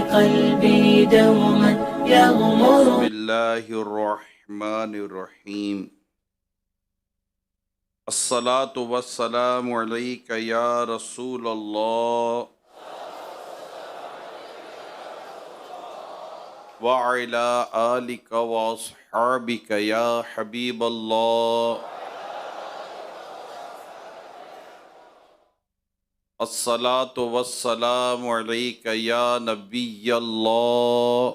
قلبي دوما يغمر. بسم اللہ الرحمن الرحیم. الصلاة والسلام علیک یا رسول اللہ وعلی آلک واصحابک یا حبیب اللہ. الصلاة والسلام علیک یا نبی اللہ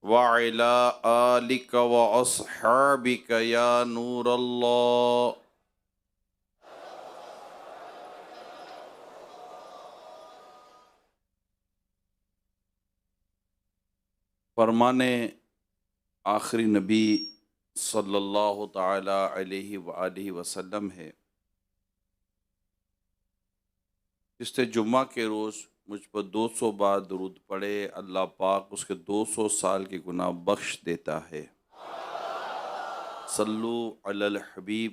وعلی آلک واصحابک یا نور اللہ. فرمان آخری نبی صلی اللہ تعالی علیہ وآلہ وسلم ہے، جس نے جمعہ کے روز مجھ پر 200 بار درود پڑھے، اللہ پاک اس کے 200 سال کے گناہ بخش دیتا ہے. صلو علی الحبیب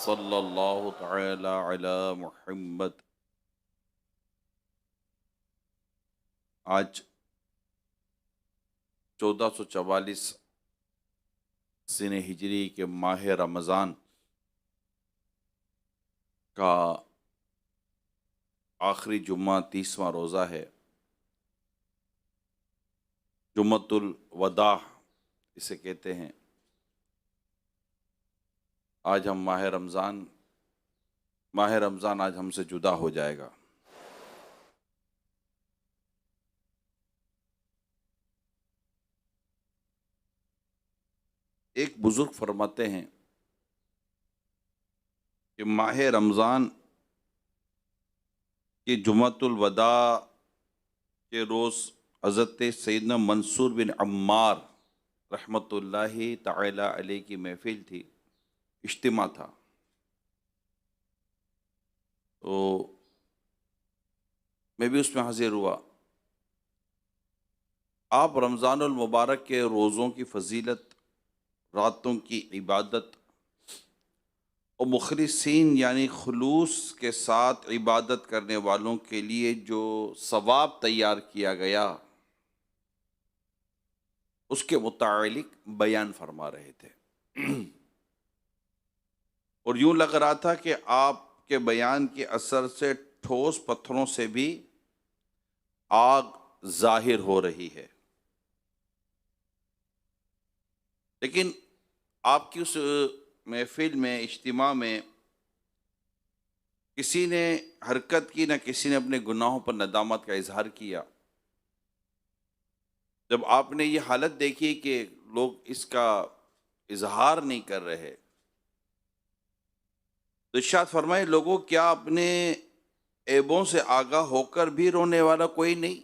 صلی اللہ تعالی علی محمد. آج 1444 سن ہجری کے ماہ رمضان کا آخری جمعہ 30واں روزہ ہے، جمعۃ الوداع اسے کہتے ہیں. آج ہم ماہ رمضان آج ہم سے جدا ہو جائے گا. ایک بزرگ فرماتے ہیں کہ ماہ رمضان کہ جمعۃ الوداع کے روز حضرت سیدنا منصور بن عمار رحمۃ اللہ تعالی علیہ کی محفل تھی، اجتماع تھا. تو میں بھی اس میں حاضر ہوا. آپ رمضان المبارک کے روزوں کی فضیلت، راتوں کی عبادت اور مخلصین یعنی خلوص کے ساتھ عبادت کرنے والوں کے لیے جو ثواب تیار کیا گیا، اس کے متعلق بیان فرما رہے تھے. اور یوں لگ رہا تھا کہ آپ کے بیان کے اثر سے ٹھوس پتھروں سے بھی آگ ظاہر ہو رہی ہے. لیکن آپ کی اس محفل میں، اجتماع میں کسی نے حرکت کی، نہ کسی نے اپنے گناہوں پر ندامت کا اظہار کیا. جب آپ نے یہ حالت دیکھی کہ لوگ اس کا اظہار نہیں کر رہے تو ارشاد فرمائے، لوگوں کیا اپنے عیبوں سے آگاہ ہو کر بھی رونے والا کوئی نہیں؟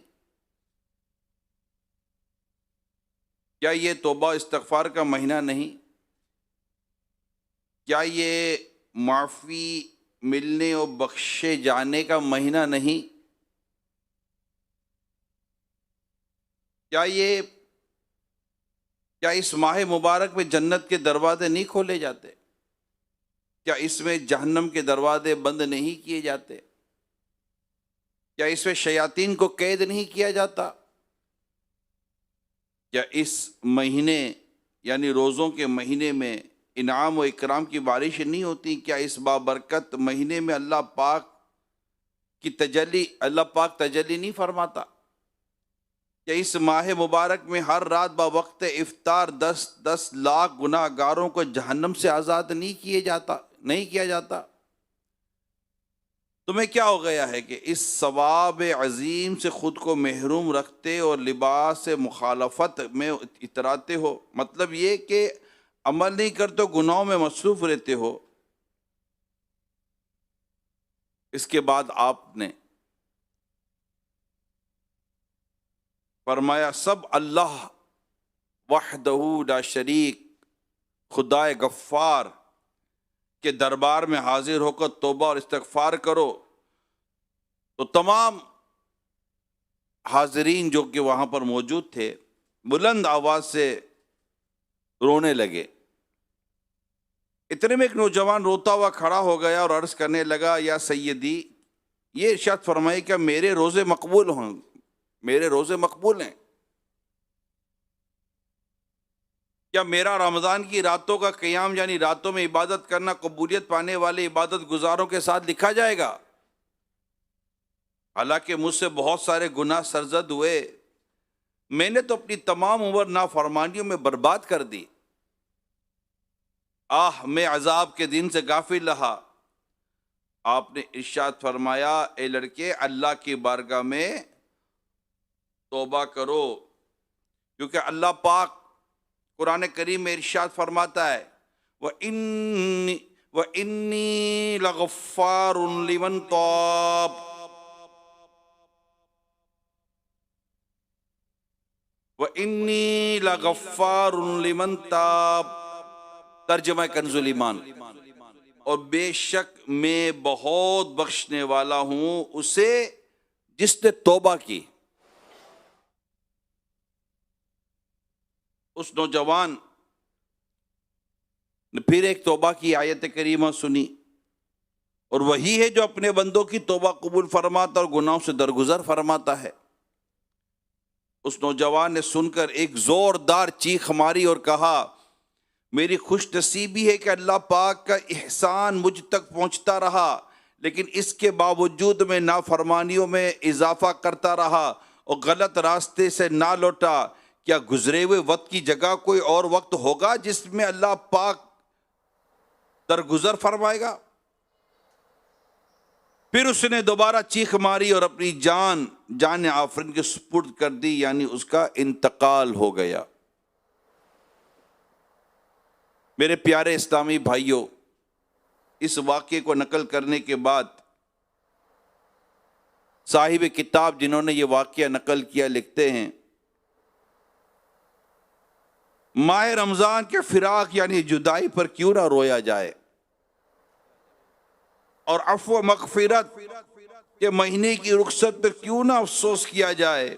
کیا یہ توبہ استغفار کا مہینہ نہیں؟ کیا یہ معافی ملنے اور بخشے جانے کا مہینہ نہیں؟ کیا اس ماہ مبارک میں جنت کے دروازے نہیں کھولے جاتے؟ کیا اس میں جہنم کے دروازے بند نہیں کیے جاتے؟ کیا اس میں شیاطین کو قید نہیں کیا جاتا؟ کیا اس مہینے یعنی روزوں کے مہینے میں انعام و اکرام کی بارش نہیں ہوتی؟ کیا اس بابرکت مہینے میں اللہ پاک تجلی نہیں فرماتا؟ کیا اس ماہ مبارک میں ہر رات وقت افطار 10 لاکھ گناہ گاروں کو جہنم سے آزاد نہیں کیا جاتا؟ تمہیں کیا ہو گیا ہے کہ اس ثواب عظیم سے خود کو محروم رکھتے اور لباس مخالفت میں اتراتے ہو؟ مطلب یہ کہ عمل نہیں کرتے، گناہوں میں مصروف رہتے ہو. اس کے بعد آپ نے فرمایا، سب اللہ وحدہ لا شریک خدائے غفار کے دربار میں حاضر ہو کر توبہ اور استغفار کرو. تو تمام حاضرین جو کہ وہاں پر موجود تھے بلند آواز سے رونے لگے. اتنے میں ایک نوجوان روتا ہوا کھڑا ہو گیا اور عرض کرنے لگا، یا سیدی، یہ ارشاد فرمائے کہ میرے روزے مقبول ہوں، میرے روزے مقبول ہیں؟ کیا میرا رمضان کی راتوں کا قیام یعنی راتوں میں عبادت کرنا قبولیت پانے والے عبادت گزاروں کے ساتھ لکھا جائے گا؟ حالانکہ مجھ سے بہت سارے گناہ سرزد ہوئے، میں نے تو اپنی تمام عمر نافرمانیوں میں برباد کر دی۔ میں عذاب کے دن سے غافل رہا۔ آپ نے ارشاد فرمایا، اے لڑکے، اللہ کی بارگاہ میں توبہ کرو، کیونکہ اللہ پاک قرآن کریم میں ارشاد فرماتا ہے، وَإِنِّي لَغَفَّارٌ لِمَنْ تَابَ، وَإِنِّي لَغَفَّارٌ لِمَنْ تَابَ، ترجمہ کنز الایمان، اور بے شک میں بہت بخشنے والا ہوں اسے جس نے توبہ کی۔ اس نوجوان نے پھر ایک توبہ کی آیت کریمہ سنی، اور وہی ہے جو اپنے بندوں کی توبہ قبول فرماتا اور گناہوں سے درگزر فرماتا ہے۔ اس نوجوان نے سن کر ایک زوردار چیخ ماری اور کہا، میری خوش نصیبی ہے کہ اللہ پاک کا احسان مجھ تک پہنچتا رہا، لیکن اس کے باوجود میں نافرمانیوں میں اضافہ کرتا رہا اور غلط راستے سے نہ لوٹا۔ کیا گزرے ہوئے وقت کی جگہ کوئی اور وقت ہوگا جس میں اللہ پاک درگزر فرمائے گا؟ پھر اس نے دوبارہ چیخ ماری اور اپنی جان آفرین کے سپرد کر دی، یعنی اس کا انتقال ہو گیا۔ میرے پیارے اسلامی بھائیوں، اس واقعے کو نقل کرنے کے بعد صاحب کتاب جنہوں نے یہ واقعہ نقل کیا لکھتے ہیں، ماہ رمضان کے فراق یعنی جدائی پر کیوں نہ رویا جائے، اور عفو و مغفرت کے مہینے کی رخصت پر کیوں نہ افسوس کیا جائے،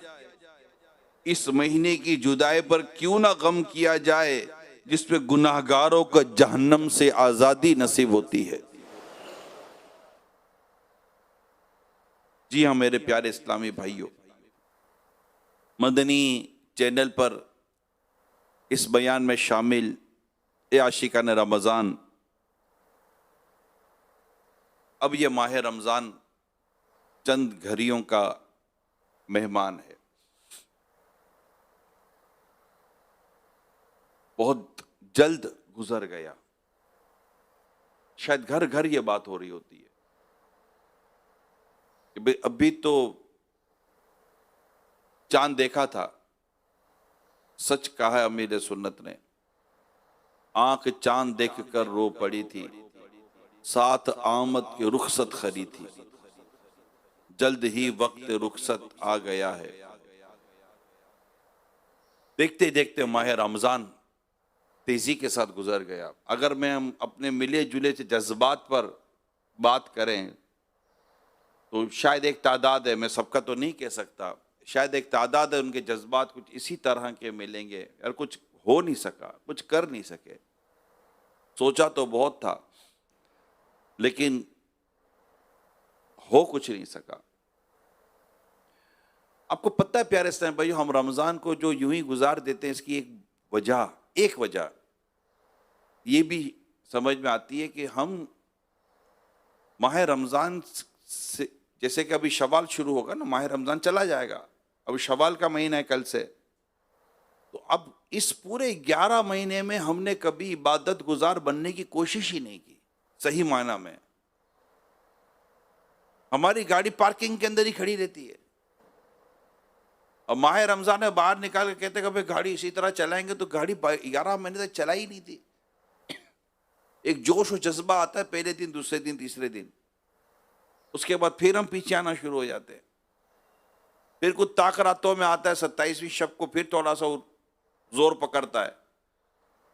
اس مہینے کی جدائی پر کیوں نہ غم کیا جائے جس پہ گناہگاروں کو جہنم سے آزادی نصیب ہوتی ہے۔ جی ہاں میرے پیارے اسلامی بھائیوں، مدنی چینل پر اس بیان میں شامل اے عاشقان رمضان، اب یہ ماہ رمضان چند گھڑیوں کا مہمان ہے، بہت جلد گزر گیا۔ شاید گھر گھر یہ بات ہو رہی ہوتی ہے کہ ابھی تو چاند دیکھا تھا، سچ کہا ہے امیر سنت نے، آنکھ چاند دیکھ کر رو پڑی تھی، ساتھ آمد کی رخصت خری تھی، جلد ہی وقت رخصت آ گیا ہے۔ دیکھتے دیکھتے ماہ رمضان تیزی کے ساتھ گزر گیا۔ اگر میں ہم اپنے ملے جلے سے جذبات پر بات کریں تو شاید ایک تعداد ہے، میں سب کا تو نہیں کہہ سکتا، شاید ایک تعداد ہے ان کے جذبات کچھ اسی طرح کے ملیں گے، اور کچھ ہو نہیں سکا، کچھ کر نہیں سکے۔ سوچا تو بہت تھا لیکن ہو کچھ نہیں سکا۔ آپ کو پتہ ہے پیارے اسلام بھائیو، ہم رمضان کو جو یوں ہی گزار دیتے ہیں، اس کی ایک وجہ یہ بھی سمجھ میں آتی ہے کہ ہم ماہ رمضان سے، جیسے کہ ابھی شوال شروع ہوگا نا، ماہ رمضان چلا جائے گا، ابھی شوال کا مہینہ ہے کل سے، تو اب اس پورے 11 مہینے میں ہم نے کبھی عبادت گزار بننے کی کوشش ہی نہیں کی۔ صحیح معنی میں ہماری گاڑی پارکنگ کے اندر ہی کھڑی رہتی ہے، اور ماہ رمضان میں باہر نکال کے کہتے کہ گاڑی اسی طرح چلائیں گے، تو گاڑی 11 مہینے تک چلائی نہیں تھی۔ ایک جوش و جذبہ آتا ہے پہلے دن، دوسرے دن، تیسرے دن، اس کے بعد پھر ہم پیچھے آنا شروع ہو جاتے ہیں۔ پھر کچھ تاخراتوں میں آتا ہے 27ویں شب کو، پھر تھوڑا سا زور پکڑتا ہے،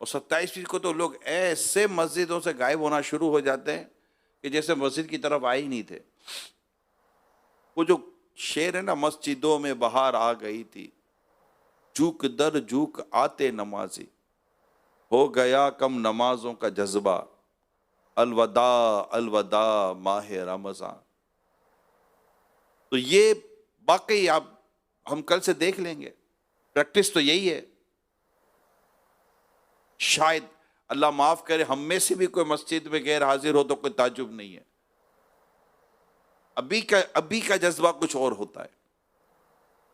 اور 27ویں کو تو لوگ ایسے مسجدوں سے غائب ہونا شروع ہو جاتے ہیں کہ جیسے مسجد کی طرف آئے ہی نہیں تھے۔ وہ جو شعر ہے نا، مسجدوں میں بہار آ گئی تھی، جھوک در جھوک آتے نمازی، ہو گیا کم نمازوں کا جذبہ، الوداع الوداع ماہ رمضان۔ تو یہ واقعی آپ ہم کل سے دیکھ لیں گے، پریکٹس تو یہی ہے. شاید اللہ معاف کرے ہم میں سے بھی کوئی مسجد میں غیر حاضر ہو تو کوئی تعجب نہیں ہے. ابھی کا جذبہ کچھ اور ہوتا ہے،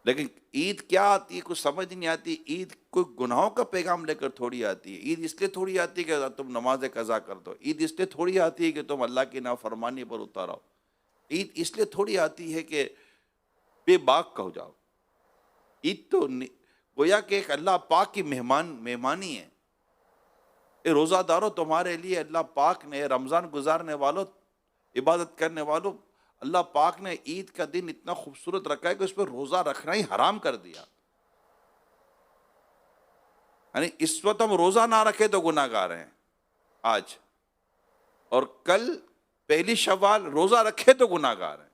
لیکن عید کیا آتی ہے کچھ سمجھ نہیں آتی. عید کوئی گناہوں کا پیغام لے کر تھوڑی آتی ہے. عید اس لیے تھوڑی آتی ہے کہ تم نماز قضا کر دو. عید اس لیے تھوڑی آتی ہے کہ تم اللہ کی نافرمانی پر اتر آؤ. عید اس لیے تھوڑی آتی ہے کہ بے باک ہو جاؤ. عید تو گویا کہ ایک اللہ پاک کی مہمانی ہے. اے روزہ دارو، تمہارے لیے اللہ پاک نے، رمضان گزارنے والوں، عبادت کرنے والوں، اللہ پاک نے عید کا دن اتنا خوبصورت رکھا ہے کہ اس پہ روزہ رکھنا ہی حرام کر دیا. یعنی اس وقت ہم روزہ نہ رکھے تو گناہ گار ہیں آج، اور کل پہلی شوال روزہ رکھے تو گناہ گار ہیں.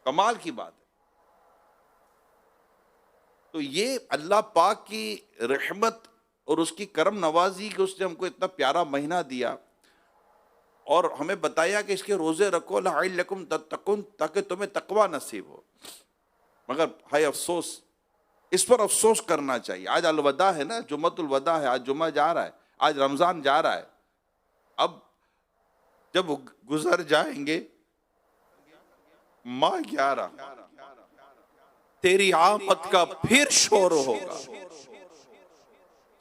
کمال کی بات ہے. تو یہ اللہ پاک کی رحمت اور اس کی کرم نوازی کہ اس نے ہم کو اتنا پیارا مہینہ دیا اور ہمیں بتایا کہ اس کے روزے رکھو لعلکم تتقون، تاکہ تمہیں تقوی نصیب ہو. مگر ہائے افسوس، اس پر افسوس کرنا چاہیے. آج الوداع ہے نا، جمعۃ الوداع ہے، آج جمعہ جا رہا ہے، آج رمضان جا رہا ہے. اب جب گزر جائیں گے ماہ 11، تیری آمد کا پھر شور ہوگا،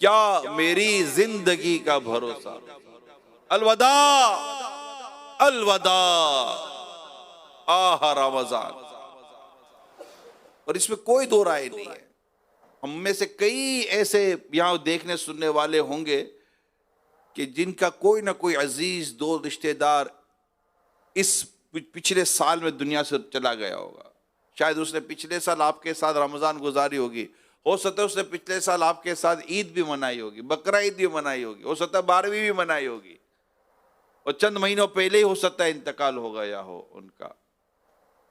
کیا میری زندگی کا بھروسہ. الوداع الوداع آہ رمضان. اور اس میں کوئی دو رائے نہیں ہے. ہم میں سے کئی ایسے یہاں دیکھنے سننے والے ہوں گے کہ جن کا کوئی نہ کوئی عزیز دوست رشتہ دار اس پچھلے سال میں دنیا سے چلا گیا ہوگا. شاید اس نے پچھلے سال آپ کے ساتھ رمضان گزاری ہوگی، ہو سکتا ہے اس نے پچھلے سال آپ کے ساتھ عید بھی منائی ہوگی، بقرہ عید بھی منائی ہوگی، ہو سکتا ہے 12ویں بھی منائی ہوگی، اور چند مہینوں پہلے ہی ہو سکتا ہے انتقال ہو گیا ہو ان کا.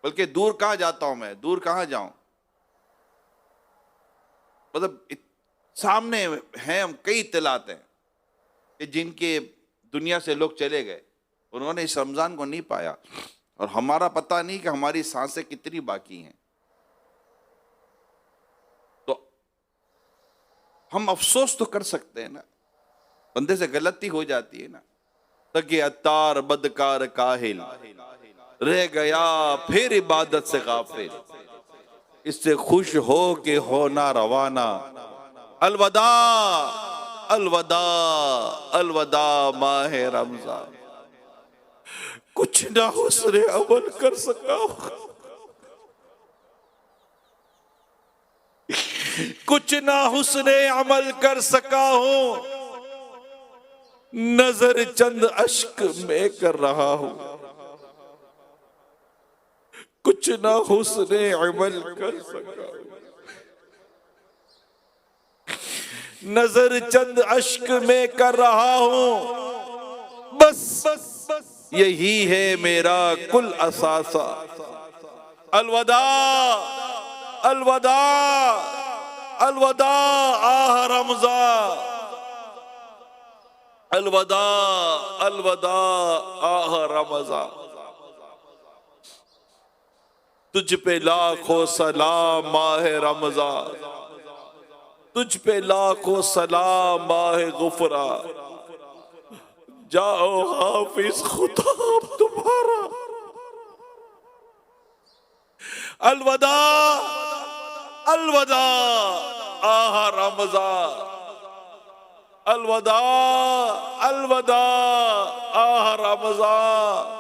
بلکہ دور کہاں جاتا ہوں میں، دور کہاں جاؤں، مطلب سامنے ہیں ہم کئی اطلاعات ہیں کہ جن کے دنیا سے لوگ چلے گئے، انہوں نے اس رمضان کو نہیں پایا، اور ہمارا پتہ نہیں کہ ہماری سانسیں کتنی باقی ہیں. تو ہم افسوس تو کر سکتے ہیں نا، بندے سے غلطی ہو جاتی ہے نا. تکہ اتار بدکار کاہل رہ گیا پھر عبادت سے غافل، اس سے خوش ہو کہ ہونا روانہ. الوداع الوداع الوداع ماہ رمضان. کچھ نہ حسن عمل کر سکا ہوں، کچھ نہ حسن عمل کر سکا ہوں، نظر چند اشک میں کر رہا ہوں. کچھ نہ حسن عمل کر سکا ہوں، نظر چند اشک میں کر رہا ہوں. بس یہی ہے میرا کل اثاثہ. الوداع الوداع الوداع آہ رمضان. الوداع الوداع آہ رمضان. تجھ پہ لاکھوں سلام ماہ رمضان، تجھ پہ لاکھوں سلام ماہ غفران. جاؤ حافظ خطاب تمہارا. الوداع الوداع آہ رمضان. الوداع الوداع آہ رمضان.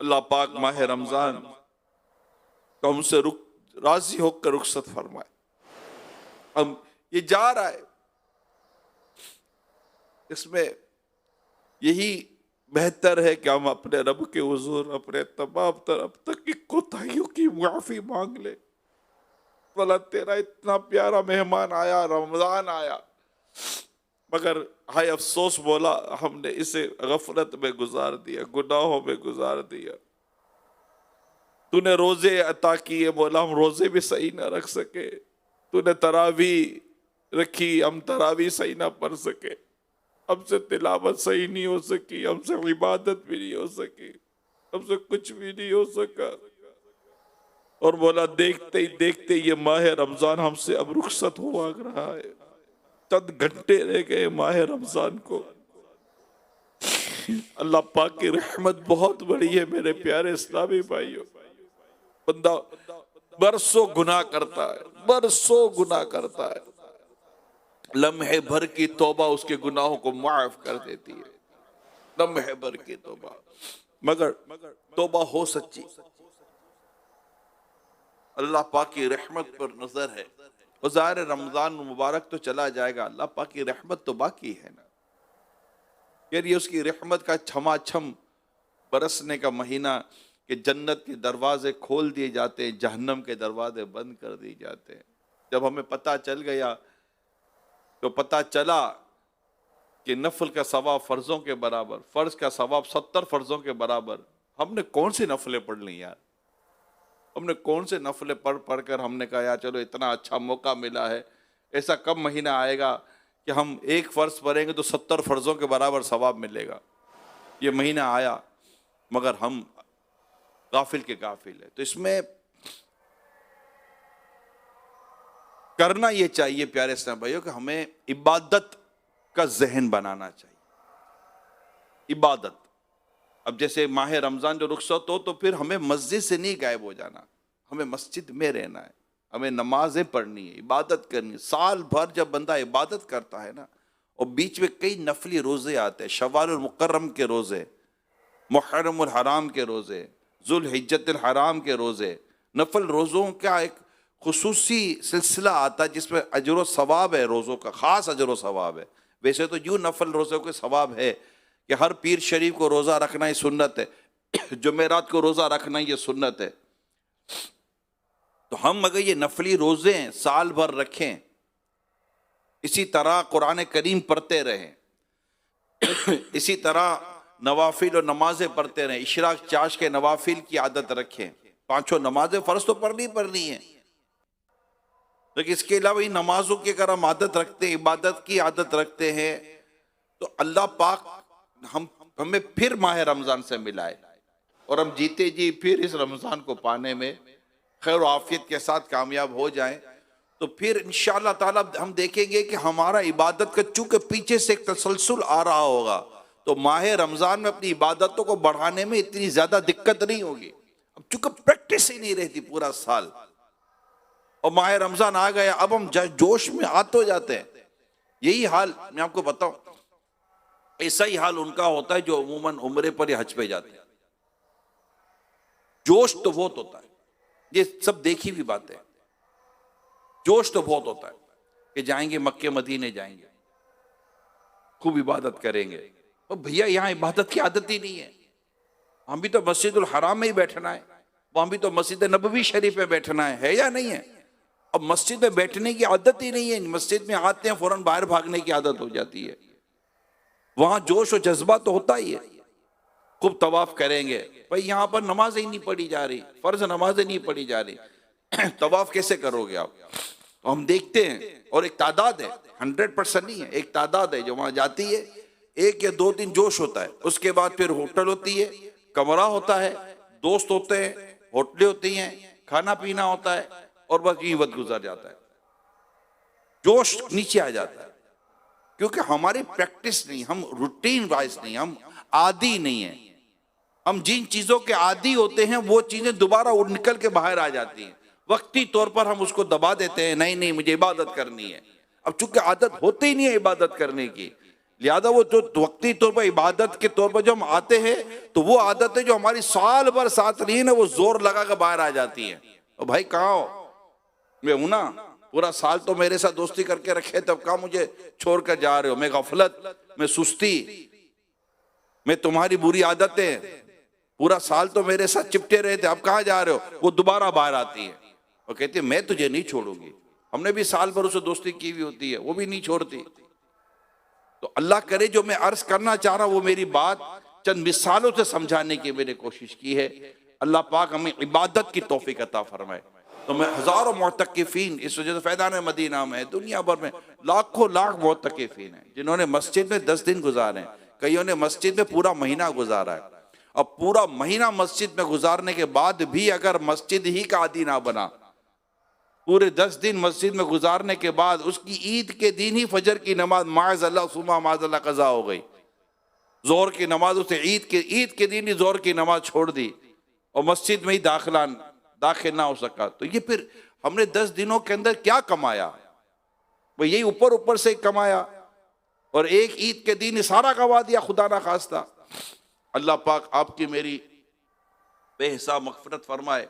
اللہ پاک ماہ رمضان کا ہم سے راضی ہو کر رخصت فرمائے. ہم یہ جا رہا ہے، اس میں یہی بہتر ہے کہ ہم اپنے رب کے حضور اپنے تمام طرف تک کی کوتاہیوں کی معافی مانگ لیں. والا تیرا اتنا پیارا مہمان آیا، رمضان آیا، مگر ہائے افسوس مولا ہم نے اسے غفلت میں گزار دیا، گناہوں میں گزار دیا. تو نے روزے عطا کیے مولا، ہم روزے بھی صحیح نہ رکھ سکے. تو نے تراویح رکھی، ہم تراویح صحیح نہ پڑھ سکے. ہم سے تلاوت صحیح نہیں ہو سکی، ہم سے عبادت بھی نہیں ہو سکی، ہم سے کچھ بھی نہیں ہو سکا۔ اور مولا دیکھتے ہی دیکھتے یہ ماہ رمضان ہم سے اب رخصت ہوا رہا ہے، چند گھنٹے رہ گئے ماہ رمضان کو۔ اللہ پاک کی رحمت بہت بڑی ہے میرے پیارے اسلامی بھائیوں۔ بندہ برسوں گناہ کرتا ہے، برسوں گناہ کرتا ہے، لمحے بھر کی توبہ اس کے گناہوں کو معاف کر دیتی ہے، لمحے بھر کی توبہ، مگر توبہ ہو سچی، اللہ پاک کی رحمت پر نظر ہے۔ اور ظاہر رمضان مبارک تو چلا جائے گا، اللہ پاک کی رحمت تو باقی ہے نا۔ یار یہ اس کی رحمت کا چھما چھم برسنے کا مہینہ کہ جنت کے دروازے کھول دیے جاتے ہیں، جہنم کے دروازے بند کر دیے جاتے ہیں۔ جب ہمیں پتہ چل گیا تو پتہ چلا کہ نفل کا ثواب فرضوں کے برابر، فرض کا ثواب 70 فرضوں کے برابر، ہم نے کون سی نفلیں پڑھ لیں یار؟ ہم نے کون سے نفلیں پڑھ کر ہم نے کہا یار چلو اتنا اچھا موقع ملا ہے۔ ایسا کب مہینہ آئے گا کہ ہم ایک فرض پڑھیں گے تو 70 فرضوں کے برابر ثواب ملے گا؟ یہ مہینہ آیا مگر ہم غافل کے غافل ہے۔ تو اس میں کرنا یہ چاہیے پیارے اسلام بھائیوں کہ ہمیں عبادت کا ذہن بنانا چاہیے۔ عبادت، اب جیسے ماہ رمضان جو رخصت ہو تو پھر ہمیں مسجد سے نہیں غائب ہو جانا، ہمیں مسجد میں رہنا ہے، ہمیں نمازیں پڑھنی ہے، عبادت کرنی ہے۔ سال بھر جب بندہ عبادت کرتا ہے نا، اور بیچ میں کئی نفلی روزے آتے ہیں، شوال المکرم کے روزے، محرم الحرام کے روزے، ذوالحجۃ الحرام کے روزے، نفل روزوں کا ایک خصوصی سلسلہ آتا ہے جس میں اجر و ثواب ہے، روزوں کا خاص اجر و ثواب ہے۔ ویسے تو یوں نفل روزوں کے ثواب ہے کہ ہر پیر شریف کو روزہ رکھنا ہی سنت ہے، جمعرات کو روزہ رکھنا یہ سنت ہے۔ تو ہم اگر یہ نفلی روزے سال بھر رکھیں، اسی طرح قرآن کریم پڑھتے رہیں، اسی طرح نوافل اور نمازیں پڑھتے رہیں، اشراق چاش کے نوافل کی عادت رکھیں، 5 نمازیں فرض تو پڑھنی ہیں، لیکن اس کے علاوہ ان نمازوں کی اگر ہم عادت رکھتے ہیں، عبادت کی عادت رکھتے ہیں، تو اللہ پاک ہمیں پھر ماہ رمضان سے ملائے اور ہم جیتے جی پھر اس رمضان کو پانے میں خیر و عافیت کے ساتھ کامیاب ہو جائیں۔ تو پھر انشاءاللہ تعالی ہم دیکھیں گے کہ ہمارا عبادت کا چونکہ پیچھے سے ایک تسلسل آ رہا ہوگا، تو ماہ رمضان میں اپنی عبادتوں کو بڑھانے میں اتنی زیادہ دقت نہیں ہوگی۔ اب چونکہ پریکٹس ہی نہیں رہتی پورا سال، اور ماہ رمضان آ گیا، اب ہم جوش میں آتے ہو جاتے ہیں۔ یہی حال میں آپ کو بتاؤں، ایسا ہی حال ان کا ہوتا ہے جو عموماً عمرے پر یا حج پہ جاتے ہیں۔ جوش تو بہت ہوتا ہے، یہ سب دیکھی ہوئی بات ہے، جوش تو بہت ہوتا ہے کہ جائیں گے مکے مدینے، جائیں گے خوب عبادت کریں گے، اور بھیا یہاں عبادت کی عادت ہی نہیں ہے، ہم بھی تو مسجد الحرام میں ہی بیٹھنا ہے، وہاں بھی تو مسجد نبوی شریف میں بیٹھنا ہے یا نہیں ہے؟ اب مسجد میں بیٹھنے کی عادت ہی نہیں ہے، مسجد میں آتے ہیں فوراً باہر بھاگنے کی عادت ہو جاتی ہے۔ وہاں جوش و جذبہ تو ہوتا ہی ہے، خوب طواف کریں گے، بھائی یہاں پر نمازیں ہی نہیں پڑھی جا رہی، فرض نمازیں نہیں پڑھی جا رہی، طواف کیسے کرو گے آپ؟ تو ہم دیکھتے ہیں، اور ایک تعداد ہے، 100% نہیں ہے، ایک تعداد ہے جو وہاں جاتی ہے، 1 یا 2 دن جوش ہوتا ہے، اس کے بعد پھر ہوٹل ہوتی ہے، کمرہ ہوتا ہے، دوست ہوتے ہیں، ہوٹلیں ہوتی ہیں، کھانا پینا ہوتا ہے، اور بس یہی وقت گزر جاتا ہے، جوش نیچے آ جاتا ہے، کیونکہ ہماری پریکٹس نہیں، ہم روٹین وائز نہیں، ہم عادی نہیں ہیں، ہم جن چیزوں کے عادی ہوتے ہیں وہ چیزیں دوبارہ نکل کے باہر آ جاتی ہیں، وقتی طور پر ہم اس کو دبا دیتے ہیں، نہیں مجھے عبادت کرنی ہے۔ اب چونکہ عادت ہوتی ہی نہیں ہے عبادت کرنے کی، لہذا وہ جو وقتی طور پر عبادت کے طور پر جو ہم آتے ہیں تو وہ عادتیں جو ہماری سال بھر ساتھ رہی ہیں وہ زور لگا کر باہر آ جاتی ہیں، اور بھائی کہاں ہو؟ میں ہوں نا، پورا سال تو میرے ساتھ دوستی کر کے رکھے، تب کہاں مجھے چھوڑ کر جا رہے ہو؟ میں غفلت، میں سستی، میں تمہاری بری عادتیں، پورا سال تو میرے ساتھ چپٹے رہے تھے، اب کہاں جا رہے ہو؟ وہ دوبارہ باہر آتی ہے اور کہتی ہے میں تجھے نہیں چھوڑوں گی، ہم نے بھی سال بھر اسے دوستی کی ہوئی ہوتی ہے، وہ بھی نہیں چھوڑتی۔ تو اللہ کرے جو میں عرض کرنا چاہ رہا ہوں وہ میری بات چند مثالوں سے سمجھانے کی میں نے کوشش کی ہے۔ اللہ پاک ہمیں عبادت کی توفیق عطا فرمائے۔ تو میں ہزاروں معتکفین اس وجہ سے فیضان مدینہ میں دنیا بھر میں لاکھوں لاکھ معتکفین ہیں جنہوں نے مسجد میں 10 دن گزارے ہیں، کئیوں نے مسجد میں پورا مہینہ گزارا ہے۔ اب پورا مہینہ مسجد میں گزارنے کے بعد بھی اگر مسجد ہی کا عادی نہ بنا، پورے 10 دن مسجد میں گزارنے کے بعد اس کی عید کے دن ہی فجر کی نماز معاذ اللہ صبح معاذ اللہ قضا ہو گئی، ظہر کی نماز اسے عید کے دن ہی ظہر کی نماز چھوڑ دی اور مسجد میں ہی داخل نہ ہو سکا، تو یہ پھر ہم نے 10 دنوں کے اندر کیا کمایا؟ وہ یہی اوپر سے کمایا، اور ایک عید کے دن ہی سارا گوا دیا خدا نہ خواستہ۔ اللہ پاک آپ کی میری بے حساب مغفرت فرمائے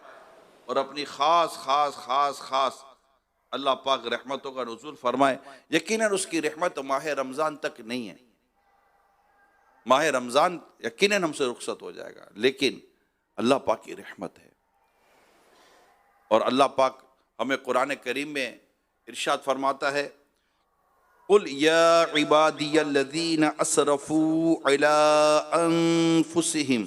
اور اپنی خاص اللہ پاک رحمتوں کا نزول فرمائے۔ یقیناً اس کی رحمت ماہ رمضان تک نہیں ہے، ماہ رمضان یقیناً ہم سے رخصت ہو جائے گا، لیکن اللہ پاک کی رحمت ہے۔ اور اللہ پاک ہمیں قرآن کریم میں ارشاد فرماتا ہے، قُلْ يَا عِبَادِيَ الَّذِينَ أَسْرَفُوا عَلَىٰ أَنفُسِهِمْ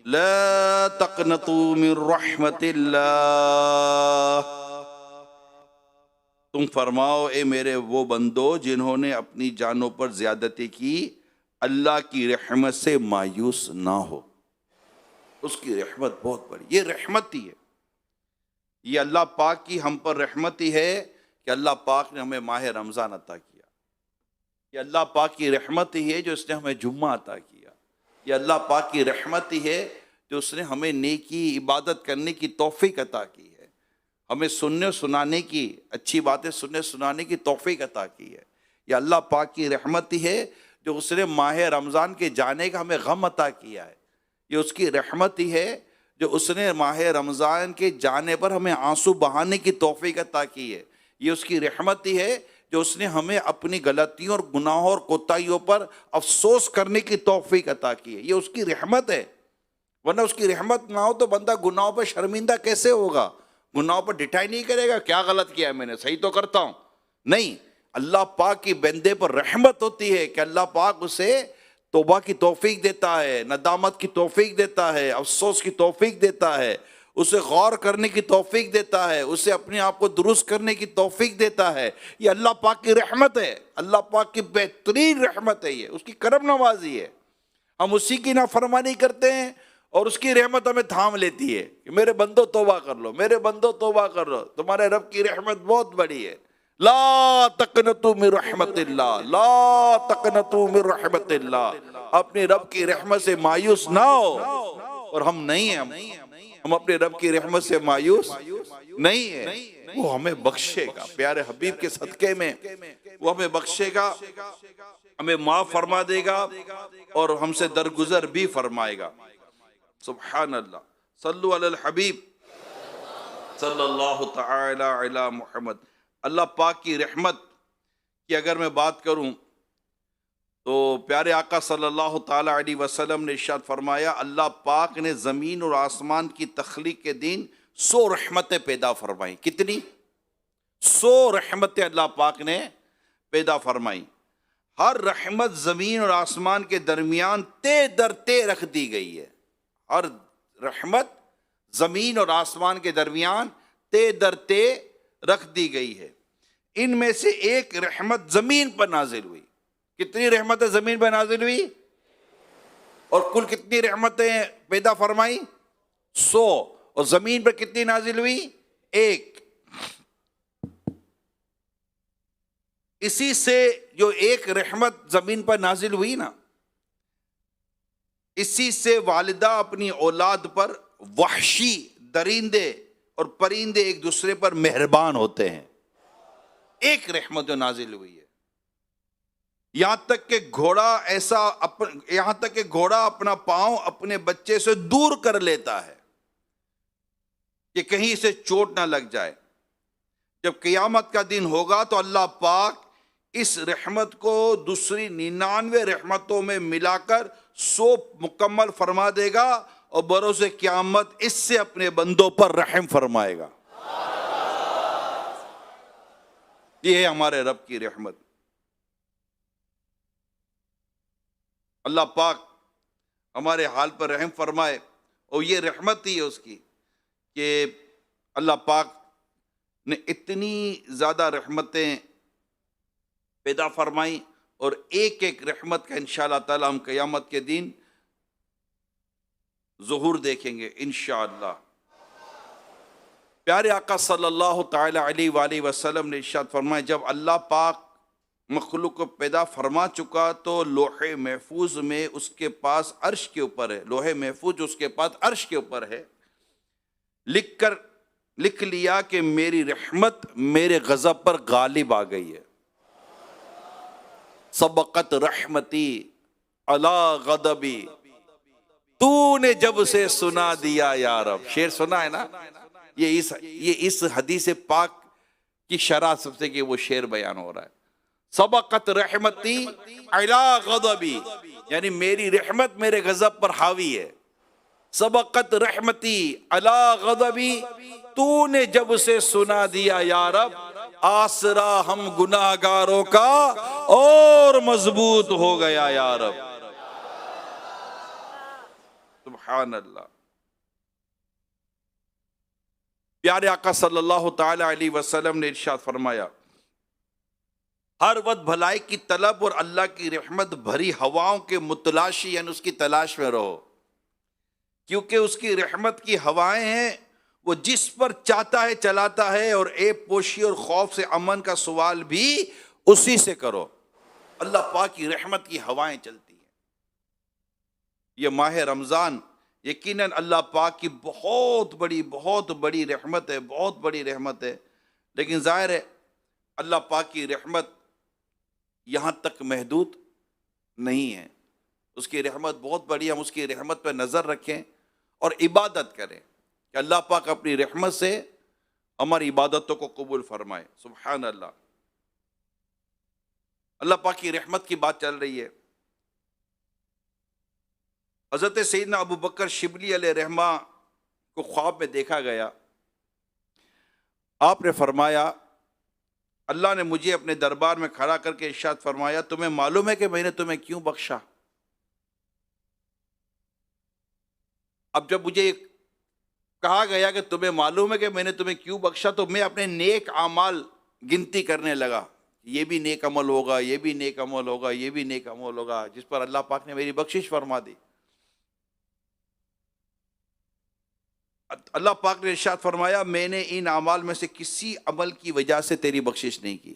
لَا تَقْنَطُوا مِن رَحْمَتِ اللَّهِ، تم فرماؤ اے میرے وہ بندو جنہوں نے اپنی جانوں پر زیادتی کی، اللہ کی رحمت سے مایوس نہ ہو۔ اس کی رحمت بہت بڑی، یہ رحمت ہی ہے، یہ اللہ پاک کی ہم پر رحمت ہی ہے کہ اللہ پاک نے ہمیں ماہ رمضان عطا کیا۔ یہ اللہ پاک کی رحمت ہی ہے جو اس نے ہمیں جمعہ عطا کیا۔ یہ اللہ پاک کی رحمت ہی ہے جو اس نے ہمیں نیکی عبادت کرنے کی توفیق عطا کی ہے، ہمیں سننے سنانے کی اچھی باتیں سننے سنانے کی توفیق عطا کی ہے۔ یہ اللہ پاک کی رحمت ہی ہے جو اس نے ماہ رمضان کے جانے کا ہمیں غم عطا کیا ہے۔ یہ اس کی رحمت ہی ہے جو اس نے ماہ رمضان کے جانے پر ہمیں آنسو بہانے کی توفیق عطا کی ہے۔ یہ اس کی رحمت ہی ہے جو اس نے ہمیں اپنی غلطیوں اور گناہوں اور کوتاہیوں پر افسوس کرنے کی توفیق عطا کی ہے۔ یہ اس کی رحمت ہے، ورنہ اس کی رحمت نہ ہو تو بندہ گناہوں پر شرمندہ کیسے ہوگا؟ گناہوں پر ڈٹائی نہیں کرے گا، کیا غلط کیا ہے میں نے، صحیح تو کرتا ہوں نہیں۔ اللہ پاک کی بندے پر رحمت ہوتی ہے کہ اللہ پاک اسے توبہ کی توفیق دیتا ہے، ندامت کی توفیق دیتا ہے، افسوس کی توفیق دیتا ہے، اسے غور کرنے کی توفیق دیتا ہے، اسے اپنے آپ کو درست کرنے کی توفیق دیتا ہے۔ یہ اللہ پاک کی رحمت ہے، اللہ پاک کی بہترین رحمت ہے، یہ اس کی کرم نوازی ہے۔ ہم اسی کی نافرمانی کرتے ہیں اور اس کی رحمت ہمیں تھام لیتی ہے کہ میرے بندو توبہ کر لو، میرے بندو توبہ کر لو، تمہارے رب کی رحمت بہت بڑی ہے۔ لا تقنطوا من رحمت اللہ، لا تقنطوا من رحمت اللہ، اپنے رب کی رحمت سے مایوس نہ ہو۔ اور ہم نہیں ہیں، ہم اپنے رب کی رحمت سے مایوس نہیں ہیں، وہ ہمیں بخشے گا، پیارے حبیب کے صدقے میں وہ ہمیں بخشے گا، ہمیں معاف فرما دے گا اور ہم سے درگزر بھی فرمائے گا۔ سبحان اللہ، صلو علی الحبیب صلی اللہ تعالی علی محمد۔ اللہ پاک کی رحمت کی اگر میں بات کروں تو پیارے آقا صلی اللہ تعالی علیہ وسلم نے ارشاد فرمایا، اللہ پاک نے زمین اور آسمان کی تخلیق کے دن 100 رحمتیں پیدا فرمائیں۔ کتنی؟ 100 رحمتیں اللہ پاک نے پیدا فرمائیں۔ ہر رحمت زمین اور آسمان کے درمیان تے در تے رکھ دی گئی ہے۔ ہر رحمت زمین اور آسمان کے درمیان تے در تے رکھ دی گئی ہے۔ ان میں سے ایک رحمت زمین پر نازل ہوئی۔ کتنی رحمتیں زمین پر نازل ہوئی؟ اور کل کتنی رحمتیں پیدا فرمائی؟ 100۔ اور زمین پر کتنی نازل ہوئی؟ 1۔ اسی سے جو ایک رحمت زمین پر نازل ہوئی نا، اسی سے والدہ اپنی اولاد پر وحشی درندے اور پرندے ایک دوسرے پر مہربان ہوتے ہیں۔ ایک رحمت جو نازل ہوئی ہے، یہاں تک کہ گھوڑا اپنا پاؤں اپنے بچے سے دور کر لیتا ہے کہ کہیں اسے چوٹ نہ لگ جائے۔ جب قیامت کا دن ہوگا تو اللہ پاک اس رحمت کو دوسری 99 رحمتوں میں ملا کر 100 مکمل فرما دے گا اور بروز قیامت اس سے اپنے بندوں پر رحم فرمائے گا۔ یہ ہے ہمارے رب کی رحمت۔ اللہ پاک ہمارے حال پر رحم فرمائے، اور یہ رحمت ہی ہے اس کی کہ اللہ پاک نے اتنی زیادہ رحمتیں پیدا فرمائی، اور ایک ایک رحمت کا انشاءاللہ تعالی ہم قیامت کے دن ظہور دیکھیں گے انشاءاللہ۔ پیارے آقا صلی اللہ تعالی علیہ وآلہ وسلم نے ارشاد فرمایا، جب اللہ پاک مخلوق کو پیدا فرما چکا تو لوح محفوظ میں اس کے پاس عرش کے اوپر ہے، لوح محفوظ اس کے پاس عرش کے اوپر ہے، لکھ لیا کہ میری رحمت میرے غضب پر غالب آ گئی ہے۔ سبقت رحمتی علی غضبی، تو نے جب سے سنا دیا یا رب۔ شعر سنا ہے نا، یہ اس حدیث پاک کی شرح سب سے کہ وہ شعر بیان ہو رہا ہے۔ سبقت رحمتی علی غضبی، یعنی میری رحمت میرے غضب پر حاوی ہے۔ سبقت رحمتی علی غضبی، تو نے جب سے سنا دیا یا رب، آسرا ہم گناہگاروں کا اور مضبوط ہو گیا یا رب۔ سبحان اللہ۔ پیارے آقا صلی اللہ تعالی علیہ وسلم نے ارشاد فرمایا، ہر وقت بھلائی کی طلب اور اللہ کی رحمت بھری ہواؤں کے متلاشی، یعنی اس کی تلاش میں رہو، کیونکہ اس کی رحمت کی ہوائیں ہیں، وہ جس پر چاہتا ہے چلاتا ہے، اور عیب پوشی اور خوف سے امن کا سوال بھی اسی سے کرو۔ اللہ پاک کی رحمت کی ہوائیں چلتی ہیں۔ یہ ماہ رمضان یقیناً اللہ پاک کی بہت بڑی رحمت ہے، بہت بڑی رحمت ہے، لیکن ظاہر ہے اللہ پاک کی رحمت یہاں تک محدود نہیں ہے۔ اس کی رحمت بہت بڑی ہے، ہم اس کی رحمت پہ نظر رکھیں اور عبادت کریں کہ اللہ پاک اپنی رحمت سے ہماری عبادتوں کو قبول فرمائے۔ سبحان اللہ۔ اللہ پاک کی رحمت کی بات چل رہی ہے۔ حضرت سیدنا ابو بکر شبلی علیہ رحمہ کو خواب میں دیکھا گیا۔ آپ نے فرمایا، اللہ نے مجھے اپنے دربار میں کھڑا کر کے ارشاد فرمایا، تمہیں معلوم ہے کہ میں نے تمہیں کیوں بخشا؟ اب جب مجھے کہا گیا کہ تمہیں معلوم ہے کہ میں نے تمہیں کیوں بخشا، تو میں اپنے نیک اعمال گنتی کرنے لگا، یہ بھی نیک عمل ہوگا، یہ بھی نیک عمل ہوگا، یہ بھی نیک عمل ہوگا، جس پر اللہ پاک نے میری بخشش فرما دی۔ اللہ پاک نے ارشاد فرمایا، میں نے ان اعمال میں سے کسی عمل کی وجہ سے تیری بخشش نہیں کی۔